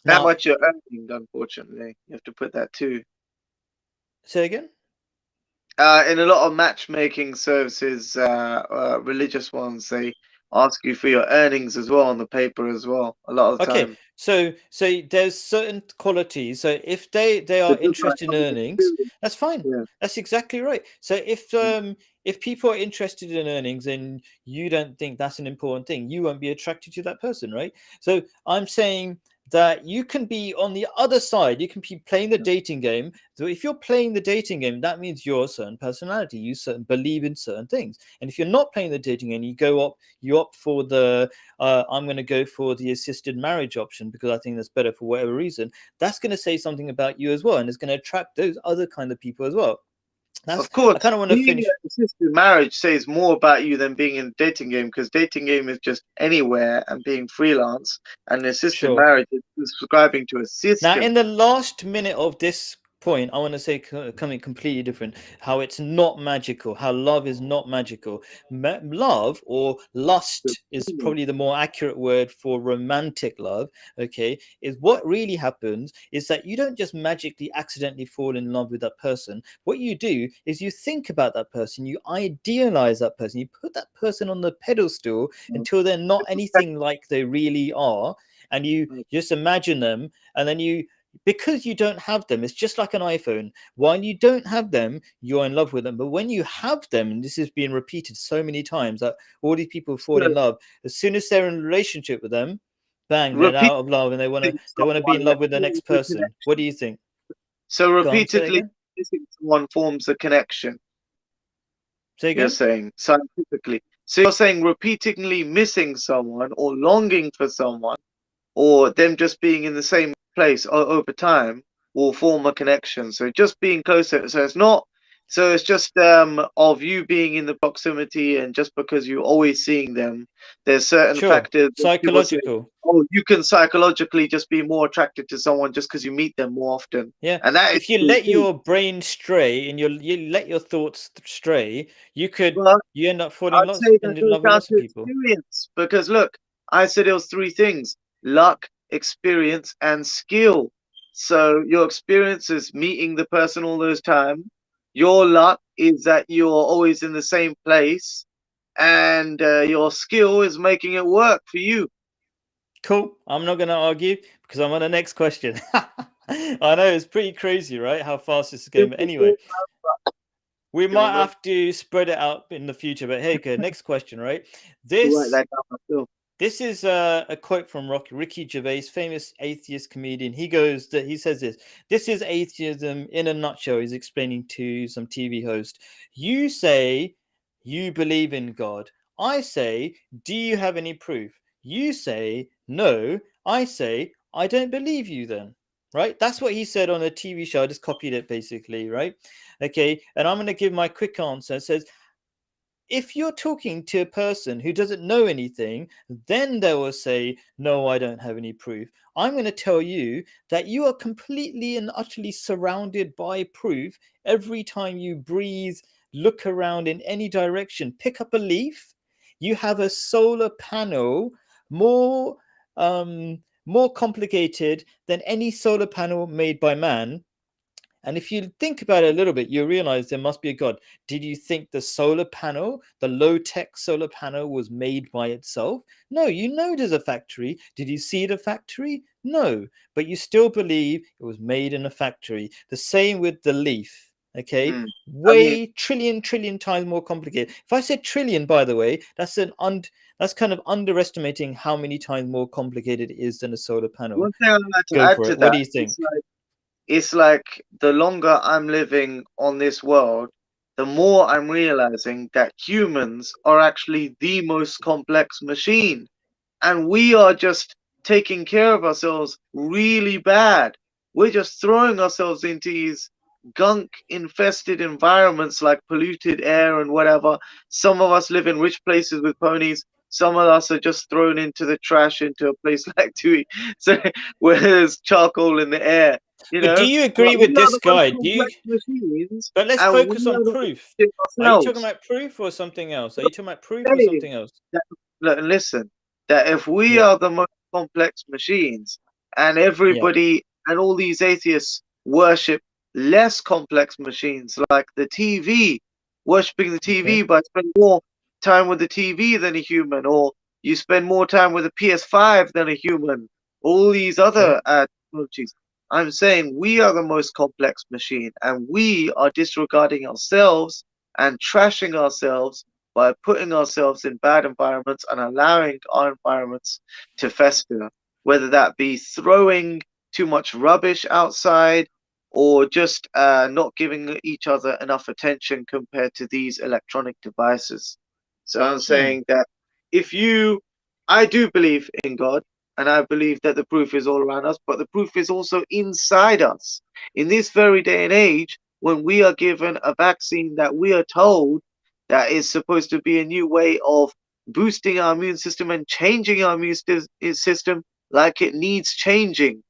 That Now, much you're earning, unfortunately. You have to put that too. say again. In a lot of matchmaking services, religious ones, they ask you for your earnings as well on the paper as well. A lot of the Okay, time. so there's certain qualities. So if they The are good guy interested in comes earnings, experience. that's fine. Yeah. That's exactly right. So if people are interested in earnings and you don't think that's an important thing, you won't be attracted to that person, right? So I'm saying that you can be on the other side. You can be playing the dating game. So if you're playing the dating game, that means you're a certain personality. You certain believe in certain things. And if you're not playing the dating game, you opt for the I'm going to go for the assisted marriage option because I think that's better for whatever reason. That's going to say something about you as well, and it's going to attract those other kind of people as well. That's Of I course, kind of want to being finish. an assisted marriage says more about you than being in a dating game because dating game is just anywhere and being freelance, and assisted Sure. marriage is subscribing to a Now, system. in the last minute of this point, I want to say something completely different. How it's not magical. How love is not magical. Love or lust is probably the more accurate word for romantic love. Okay, is what really happens is that you don't just magically accidentally fall in love with that person. What you do is you think about that person, you idealize that person, you put that person on the pedestal until they're not anything like they really are, and you just imagine them, and then because you don't have them, it's just like an iPhone. While you don't have them, you're in love with them, but when you have them, and this is being repeated so many times, that all these people fall in love, as soon as they're in a relationship with them, bang, they're Repeating out of love, and they want to be in someone love with the forms next a person. What connection. do you think? So Go on, say it repeatedly again. missing someone forms a connection. Say You're again. saying scientifically. So you're saying repeatedly missing someone or longing for someone or them just being in the same place over time will form a connection. So just being closer. So it's not. So it's just of you being in the proximity, and just because you're always seeing them, there's certain Sure. factors that people say, Psychological. oh, you can psychologically just be more attracted to someone just because you meet them more often, Yeah. and that is If you true let too. your brain stray and you let your thoughts stray, But you end up falling I'd say that in goes love with down lots of to people. experience because look, I said it was three things: luck, experience, and skill. So your experience is meeting the person all those time. Your luck is that you're always in the same place, and your skill is making it work for you. Cool. I'm not going to argue because I'm on the next question. I know it's pretty crazy, right? How fast this is going. But Simple anyway, thought, we might gentlemen. have to spread it out in the future. But hey, okay, next question, right? Write This that down myself. This is a quote from Ricky Gervais, famous atheist comedian. He says this. This is atheism in a nutshell. He's explaining to some TV host. You say you believe in God. I say, do you have any proof? You say no. I say, I don't believe you then. Right? That's what he said on a TV show. I just copied it basically, right? Okay. And I'm going to give my quick answer. It says, if you're talking to a person who doesn't know anything, then they will say, no, I don't have any proof. I'm going to tell you that you are completely and utterly surrounded by proof every time you breathe, look around in any direction, pick up a leaf. You have a solar panel more more complicated than any solar panel made by man. And if you think about it a little bit, you realize there must be a God. Did you think the solar panel, the low tech solar panel, was made by itself? No, you know there's a factory. Did you see the factory? No, but you still believe it was made in a factory. The same with the leaf. Okay, Hmm. I mean, way trillion times more complicated. If I said trillion, by the way, that's kind of underestimating how many times more complicated it is than a solar panel. one thing I'd like to Go add for to it. What that do you is think? like, it's like the longer I'm living on this world, the more I'm realizing that humans are actually the most complex machine. And we are just taking care of ourselves really bad. We're just throwing ourselves into these gunk infested environments like polluted air and whatever. Some of us live in rich places with ponies. Some of us are just thrown into the trash into a place like Tui, so where there's charcoal in the air, you But do know. you But agree we with are this the most guy? complex machines, But let's and focus we on are the proof. ones Are you talking ourselves. about proof or something else? Are So you talking about proof or saying something else? that, look, listen, that if we Yeah, are the most complex machines and yeah, everybody and all these atheists worship less complex machines like the TV, worshipping the okay, TV by spending more time with the TV than a human, or you spend more time with a PS5 than a human, all these okay, other technologies. I'm saying we are the most complex machine and we are disregarding ourselves and trashing ourselves by putting ourselves in bad environments and allowing our environments to fester, whether that be throwing too much rubbish outside or just not giving each other enough attention compared to these electronic devices. So I'm hmm, saying that if you, I do believe in God, and I believe that the proof is all around us, but the proof is also inside us. In this very day and age, when we are given a vaccine that we are told that is supposed to be a new way of boosting our immune system and changing our system like it needs changing,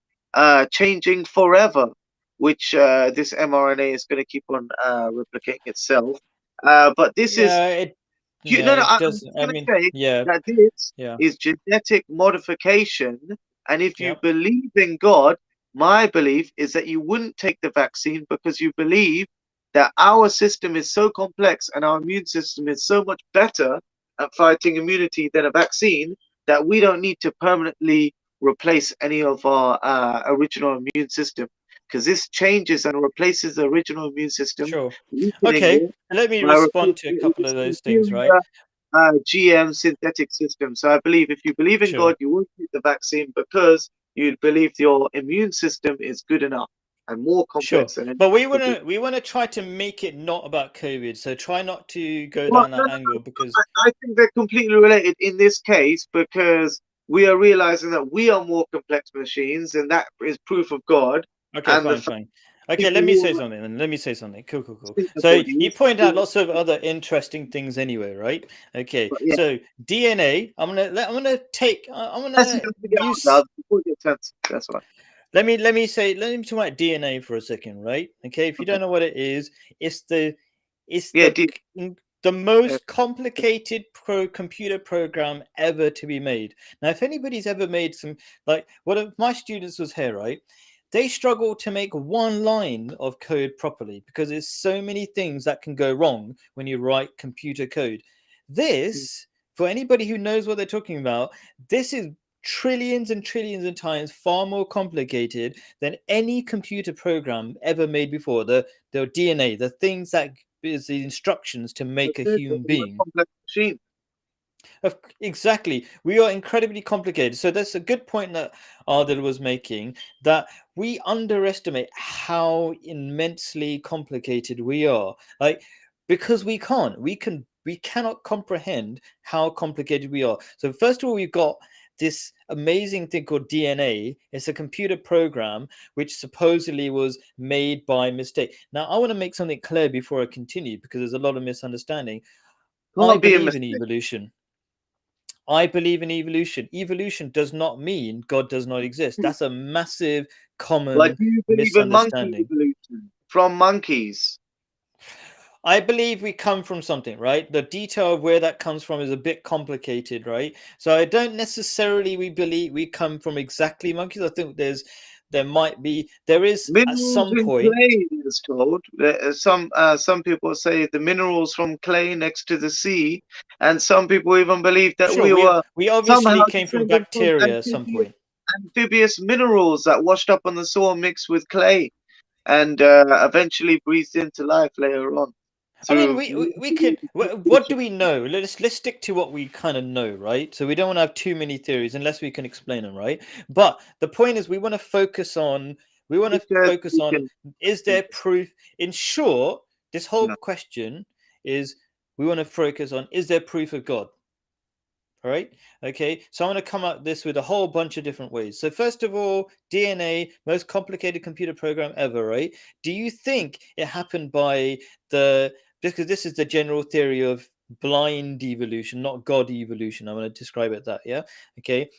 changing forever, which this mRNA is going to keep on replicating itself. But this is yeah, no, no, it I'm does. just I going to mean, say yeah, that this yeah, is genetic modification. And if you yeah, believe in God, my belief is that you wouldn't take the vaccine because you believe that our system is so complex and our immune system is so much better at fighting immunity than a vaccine that we don't need to permanently replace any of our original immune system because this changes and replaces the original immune system, sure. weakening Okay, it let me by respond replacing to a it with couple this of those things, right? inferior GM synthetic system. So I believe if you believe in Sure. God, you won't take the vaccine because you believe your immune system is good enough and more Sure, complex than it but could be. we wanna try to make it not about COVID. So try not to go Well, down no, that no, angle no. because I think they're completely related in this case because we are realizing that we are more complex machines, and that is proof of God. Okay, And the fine, fact fine. Okay, people let me who say are something then. Let me say something. Cool, cool, cool. in the So you bodies, point out who lots of other interesting things anyway, right? Okay, but yeah, so DNA. I'm gonna take. I'm that's gonna just to get out use. there before it gets sensitive. That's why. Let me talk about DNA for a second, right? Okay, if you Okay. don't know what it is, it's the it's Yeah, the uh, most complicated computer program ever to be made. Now, if anybody's ever made some, like one of my students was here, right? They struggle to make one line of code properly because there's so many things that can go wrong when you write computer code. This, for anybody who knows what they're talking about, this is trillions and trillions of times far more complicated than any computer program ever made before. The DNA, the things that is the instructions to make a the human most being. complex machine. Exactly. We are incredibly complicated. So that's a good point that Ardil was making, that we underestimate how immensely complicated we are. Like, because we cannot comprehend how complicated we are. So first of all, we've got this amazing thing called DNA. It's a computer program which supposedly was made by mistake. Now, I want to make something clear before I continue because there's a lot of misunderstanding. I Can't be a believe in mistake. evolution. I believe in evolution. Evolution does not mean God does not exist. That's a massive Like, common do you believe in monkey misunderstanding. evolution from monkeys? I believe we come from something, right? The detail of where that comes from is a bit complicated, right? So I don't necessarily we believe we come from exactly monkeys. I think there is at Minerals some in point. clay is told. Some people say the minerals from clay next to the sea, and some people even believe that Sure, we were we somehow obviously came from descended from bacteria at some point. amphibious minerals that washed up on the soil mixed with clay and eventually breathed into life later on I mean, through we could. What do we know? Let's stick to what we kind of know, right? So we don't want to have too many theories unless we can explain them, right? But the point is, we want to focus we on can, is there proof? In short, this whole yeah. question is we want to focus on is there proof of God? All right. Okay. So I'm going to come at this with a whole bunch of different ways. So first of all, DNA, most complicated computer program ever, right? Do you think it happened by the because this is the general theory of blind evolution, not God evolution. I'm going to describe it that, yeah. Okay,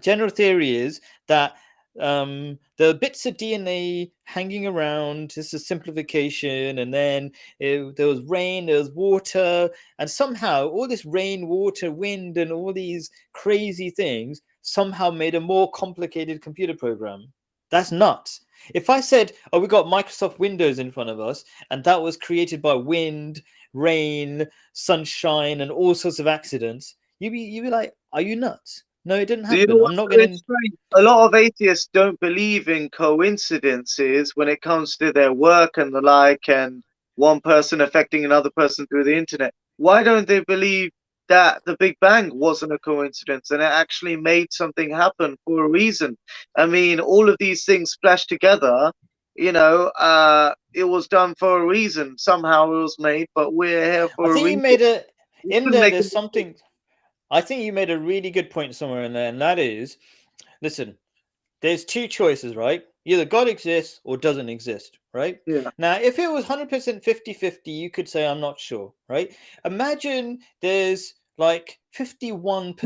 general theory is that the bits of DNA hanging around. This is simplification, and then there was rain, there was water, and somehow all this rain, water, wind, and all these crazy things somehow made a more complicated computer program. That's nuts. If I said, "Oh, we got Microsoft Windows in front of us, and that was created by wind, rain, sunshine, and all sorts of accidents," you'd be like, "Are you nuts?" No, it didn't Do you know happen. I'm what's not very gonna. strange? A lot of atheists don't believe in coincidences when it comes to their work and the like, and one person affecting another person through the internet. Why don't they believe that the Big Bang wasn't a coincidence and it actually made something happen for a reason? I mean, all of these things splashed together, it was done for a reason. Somehow it was made, but we're here I for a think you reason. made a You in couldn't there. make a There's mistake. something. I think you made a really good point somewhere in there, and that is, listen. There's two choices, right? Either God exists or doesn't exist, right? Yeah. Now, if it was 100% 50-50, you could say, I'm not sure, right? Imagine there's like I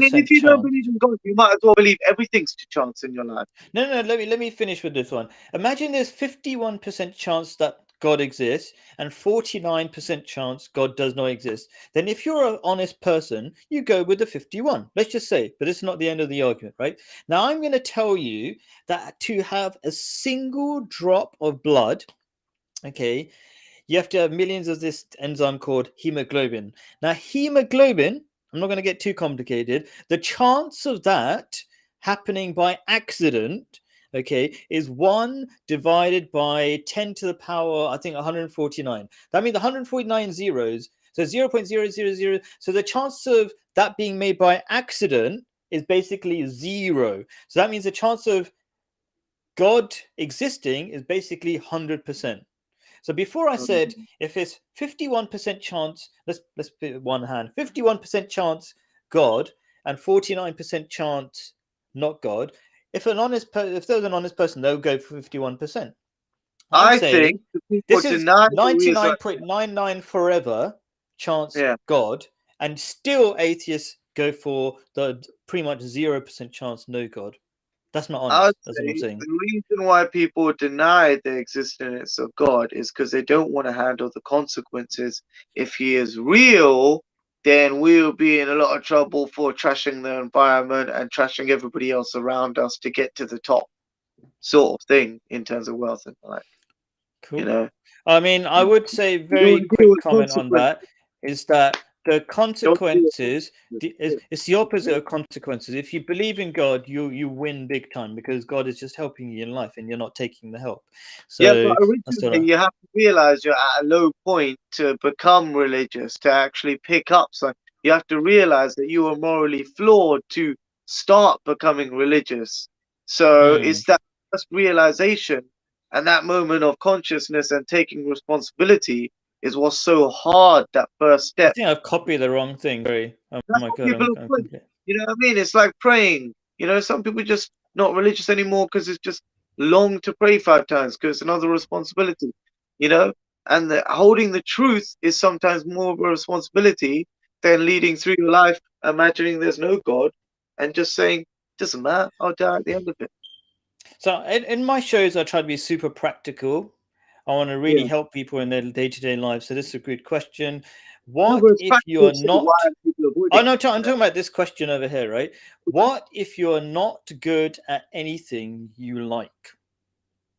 mean, if 51% you don't chance. believe in God, you might as well believe everything's to chance in your life. No, no, let me finish with this one. Imagine there's 51% chance that God exists and 49% chance God does not exist. Then if you're an honest person, you go with the 51. Let's just say, but it's not the end of the argument, right? Now I'm going to tell you that to have a single drop of blood, okay, you have to have millions of this enzyme called hemoglobin. Now, hemoglobin, I'm not going to get too complicated. The chance of that happening by accident, okay, is 1 divided by 10 to the power, I think, 149. That means 149 zeros. So 0.000. So the chance of that being made by accident is basically zero. So that means the chance of God existing is basically 100%. So before I said Um, if it's 51% chance, let's put one hand, 51% chance God and 49% chance not God. If if there was an honest person, they'll go for 51%. I'm I think saying the people this is deny the reason. 99.99 forever chance Yeah, God, and still atheists go for the pretty much 0% chance no God. That's not I would honest. That's what I'm say saying. the reason why people deny the existence of God is because they don't want to handle the consequences. If he is real, then we'll be in a lot of trouble for trashing the environment and trashing everybody else around us to get to the top, sort of thing, in terms of wealth and life. You Cool. know, I mean, I would say you don't very want to deal quick with comment on consequences. that is that the Don't deal with consequences consequences. it's the opposite of consequences. If you believe in God, you win big time because God is just helping you in life and you're not taking the help. Yeah, but So that's what originally I you have to realize you're at a low point to become religious, to actually pick up. So you have to realize that you are morally flawed to start becoming religious. So hmm. it's that first realization and that moment of consciousness and taking responsibility is what's so hard, that first I step. think I've copied the wrong thing. Sorry. Oh That's my what god, people I'm are doing. complete. You know what I mean? It's like praying. You know, some people just not religious anymore because it's just long to pray 5 times because it's another responsibility. You know, and holding the truth is sometimes more of a responsibility than leading through your life, imagining there's no God, and just saying, doesn't matter, I'll die at the end of it. So in my shows, I try to be super practical. I want to really Yeah. help people in their day-to-day lives. So this is a good question. No, What but it's if practical you're to say why not are people Oh avoiding no, it, I'm you know? talking about this question over here, right? What if you're not good at anything you like?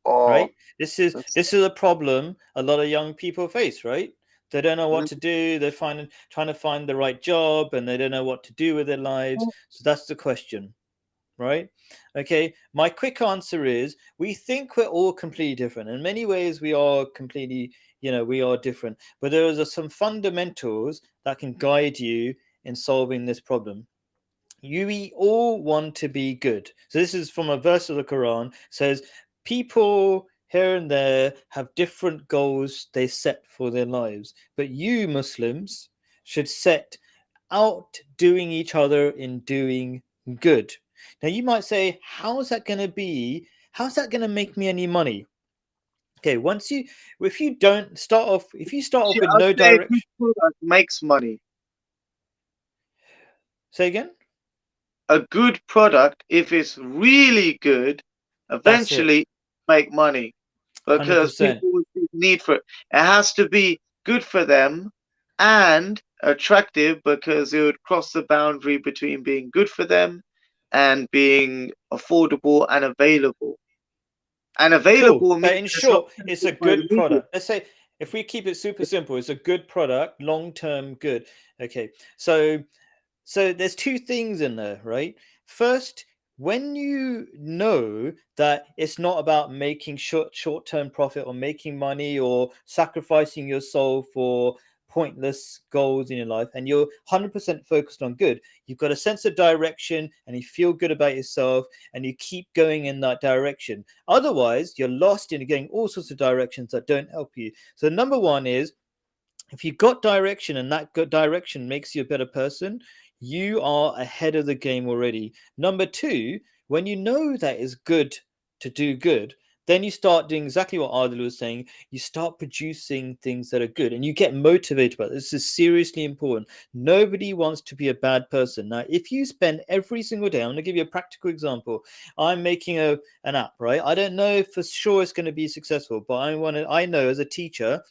Oh, Right? that's This is a problem a lot of young people face, right? They don't know what mm, to do. They're trying to find the right job, and they don't know what to do with their lives. So that's the question, right? Okay. My quick answer is we think we're all completely different. In many ways, we are completely, we are different. But there are some fundamentals that can guide you in solving this problem. We all want to be good. So this is from a verse of the Quran. It says people here and there have different goals they set for their lives, but you Muslims should set out doing each other in doing good. Now you might say, how is that going to be? How's that going to make me any money? Okay, if you don't start off, if you start off actually, with I'd no say a good direction, product makes money. say again. A good product, if it's really good, That's it, eventually make money one hundred because percent. people will see the need for it. It has to be good for them and attractive because it would cross the boundary between being good for them and being affordable and available. And Cool. available So means in it's not short, it's a limited by the good media. product. Let's say if we keep it super simple, it's a good product, long term good. Okay. So there's two things in there, right? First, when you know that it's not about making short-term profit or making money or sacrificing your soul for pointless goals in your life, and you're 100% focused on good, you've got a sense of direction and you feel good about yourself and you keep going in that direction. Otherwise, you're lost in getting all sorts of directions that don't help you. So number one is if you got direction and that good direction makes you a better person, you are ahead of the game already. Number two, when you know that it's good to do good, then you start doing exactly what Adil was saying. You start producing things that are good and you get motivated by it. This is seriously important. Nobody wants to be a bad person. Now, if you spend every single day, I'm going to give you a practical example. I'm making an app, right? I don't know if for sure it's going to be successful, but I know as a teacher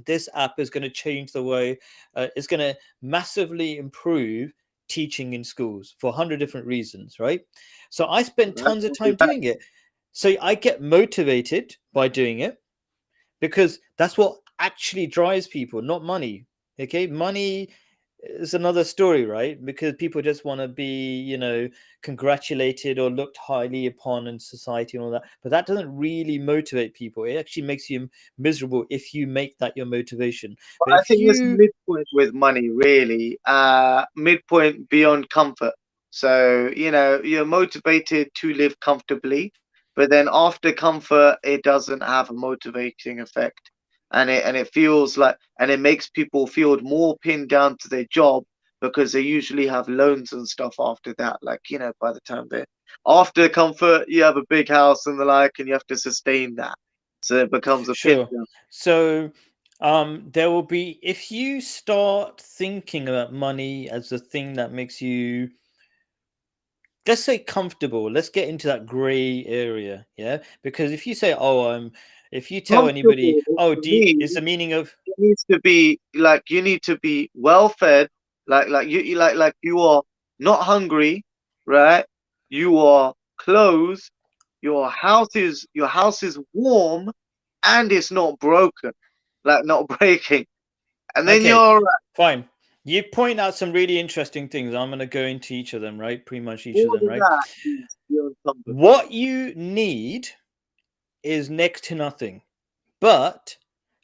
this app is going to change the way it's going to massively improve teaching in schools for 100 different reasons, right? So I spend That's tons of only time doing it, so I get motivated by doing it because that's what actually drives people, not money. Okay, money is another story, right? Because people just want to be, congratulated or looked highly upon in society and all that. But that doesn't really motivate people. It actually makes you miserable if you make that your motivation. But I if think it's you midpoint with money, really. Midpoint beyond comfort. So, you're motivated to live comfortably, but then after comfort, it doesn't have a motivating effect. And it feels like, and it makes people feel more pinned down to their job because they usually have loans and stuff after that. Like, by the time they're after comfort, you have a big house and the like, and you have to sustain that. So it becomes a pin Sure. down. So there will be, if you start thinking about money as the thing that makes you, let's say, comfortable, let's get into that gray area, yeah, because if you say, oh, if you tell anybody, Comfortable oh, for me, is the meaning of, it needs to be like you need to be well fed, like you are not hungry, right? You are clothed, your house is warm and it's not broken, like not breaking. And then okay, you're fine, you point out some really interesting things. I'm going to go into each of them, right? Pretty much each of more them, than right? that is beyond comfort. What you need is next to nothing, but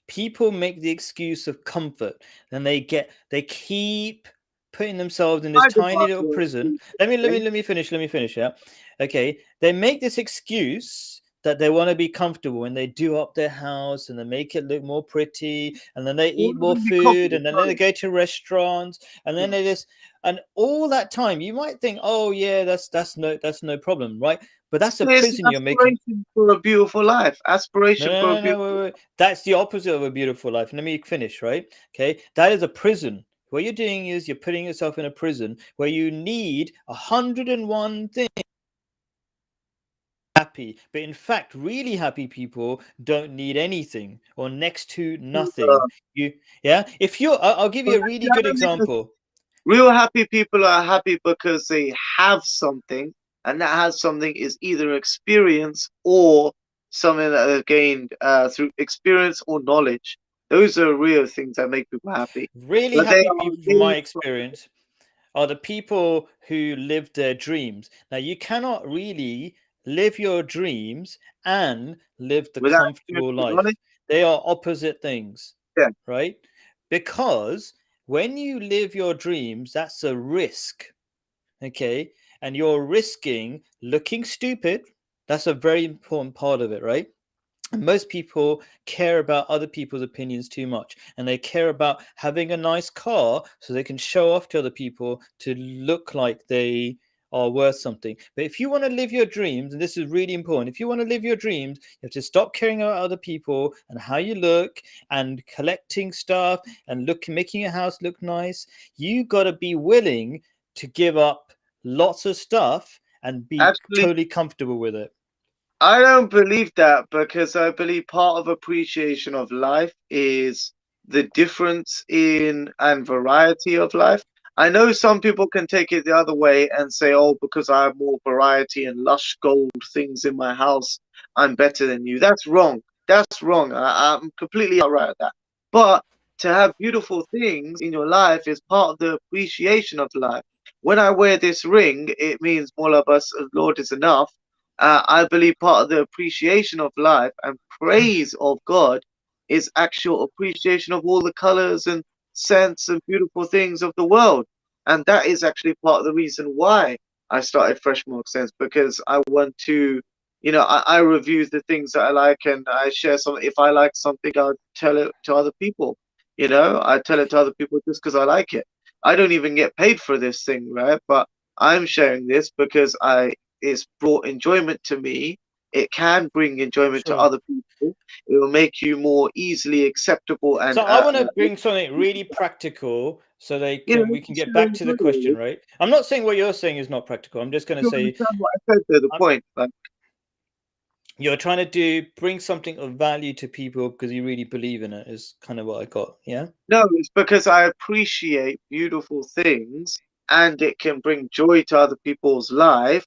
people make the excuse of comfort, and they keep putting themselves in this I tiny demand little your prison. excuse, Let me finish, yeah. Okay, they make this excuse that they want to be comfortable when they do up their house and they make it look more pretty, and then they All eat of more them be food, comfortable. and then they Sorry. go to restaurants, and then Yeah. they just, and all that time you might think, oh yeah, that's no problem, right? But that's a There's prison you're making. aspiration for a beautiful life. No, Aspiration no, for a no, no, beautiful wait, wait. That's the opposite of a beautiful life. Let me finish, right? Okay. That is a prison. What you're doing is you're putting yourself in a prison where you need 101 things happy. But in fact, really happy people don't need anything or next to life. nothing. You, yeah. If you're, I'll give But you a really good example. real happy people are happy because they have something, and that has something is either experience or something that they've gained through experience or knowledge. Those are real things that make people happy. Really But they happy are people, from my gained experience, are the people who live their dreams. Now, you cannot really live your dreams and live the without experience comfortable or knowledge. life. They are opposite things, Yeah, right? Because when you live your dreams, that's a risk, okay? And you're risking looking stupid. That's a very important part of it, right? And most people care about other people's opinions too much, and they care about having a nice car so they can show off to other people to look like they are worth something. But if you want to live your dreams, and this is really important, if you want to live your dreams, you have to stop caring about other people and how you look and collecting stuff and making your house look nice. You got to be willing to give up lots of stuff and be actually, totally comfortable with it. I don't believe that because I believe part of appreciation of life is the difference in and variety of life. I know some people can take it the other way and say, oh, because I have more variety and lush gold things in my house, I'm better than you. That's wrong. That's wrong. I'm completely outright at that. But to have beautiful things in your life is part of the appreciation of life. When I wear this ring, it means more of us, Lord is enough. I believe part of the appreciation of life and praise of God is actual appreciation of all the colors and scents and beautiful things of the world. And that is actually part of the reason why I started Fresh Milk Sense, because I want to, I review the things that I like and I share some. If I like something, I'll tell it to other people. I tell it to other people just because I like it. I don't even get paid for this thing, right? But I'm sharing this because it's brought enjoyment to me. It can bring enjoyment to Sure. other people. It will make you more easily acceptable So and I want to bring something really practical so we can it's get back sharing to the good, question, really. right? I'm not saying what you're saying is not practical. I'm just going to You say understand what I said there, the um, point. Like, you're trying to bring something of value to people because you really believe in it is kind of what I got. Yeah. no, it's because I appreciate beautiful things and it can bring joy to other people's life,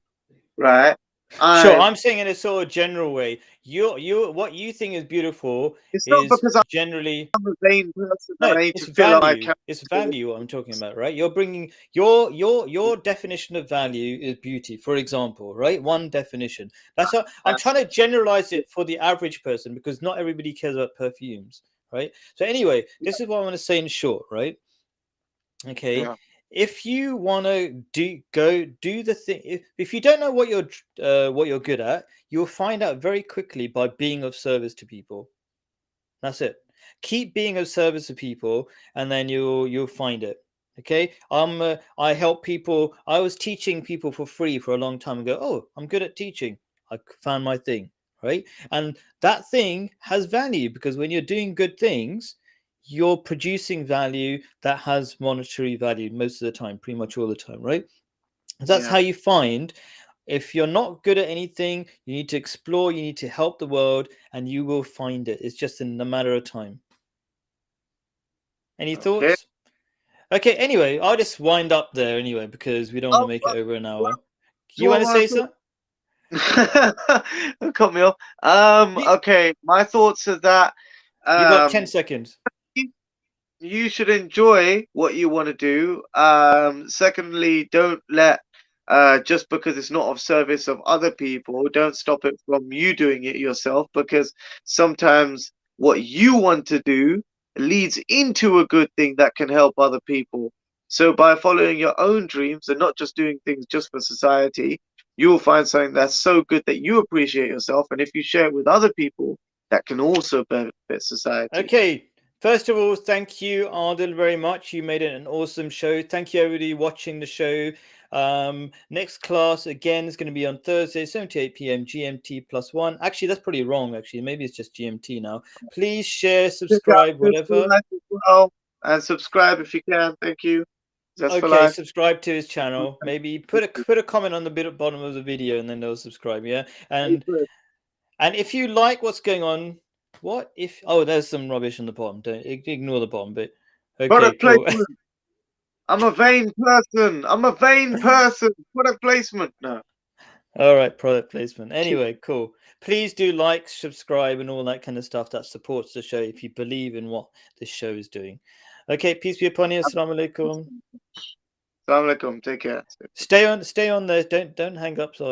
right? Sure. I I'm saying in a sort of general way. What you think is beautiful It's not is because generally. I'm a vain person No, that I need it's to feel like I value. can. It's value what I'm talking about, right? You're bringing your definition of value is beauty, for example, right? One definition. That's how I'm That's trying to generalize it for the average person because not everybody cares about perfumes, right? So anyway, this is what I want to say in short, right? Okay. yeah. If you want to do the thing, if you don't know what you're good at, you'll find out very quickly by being of service to people. That's it. Keep being of service to people, and then you'll find it. Okay, I help people. I was teaching people for free for a long time ago. Oh, I'm good at teaching. I found my thing, right? And that thing has value because when you're doing good things, you're producing value that has monetary value most of the time, pretty much all the time, right? That's Yeah. how you find. If you're not good at anything, you need to explore, you need to help the world, and you will find it. It's just in a matter of time. Any Okay. thoughts? Okay, anyway, I'll just wind up there anyway because we don't want to Oh, make it over an well, hour. You want what to my say thoughts? something? Cut me off. You, Okay. My thoughts are that you got 10 um, seconds. you should enjoy what you want to do. Secondly, don't let just because it's not of service of other people, don't stop it from you doing it yourself because sometimes what you want to do leads into a good thing that can help other people. So by following your own dreams and not just doing things just for society, you will find something that's so good that you appreciate yourself. And if you share it with other people, that can also benefit society. Okay, first of all, thank you, Ardil, very much. You made it an awesome show. Thank you, everybody watching the show. Next class again is going to be on Thursday, 7 to 8 p.m. GMT +1. Actually, that's pretty wrong. Actually, maybe it's just GMT now. Please share, Check out subscribe, Just for whatever. Life as well. And subscribe if you can. Thank you. Just for Okay, Life. subscribe to his channel. Maybe put a comment on the bottom of the video, and then they'll subscribe. Yeah, and if you like what's going on, what if? Oh, there's some rubbish on the bottom. Don't ignore the bottom bit. Okay, Product cool. placement. I'm a vain person. I'm a vain person. Product placement. No. All right, product placement. Anyway, cool. Please do like, subscribe, and all that kind of stuff that supports the show if you believe in what this show is doing. Okay, peace be upon you. Assalamu alaikum. Assalamu alaikum. Take care. Stay on there. Don't hang up. So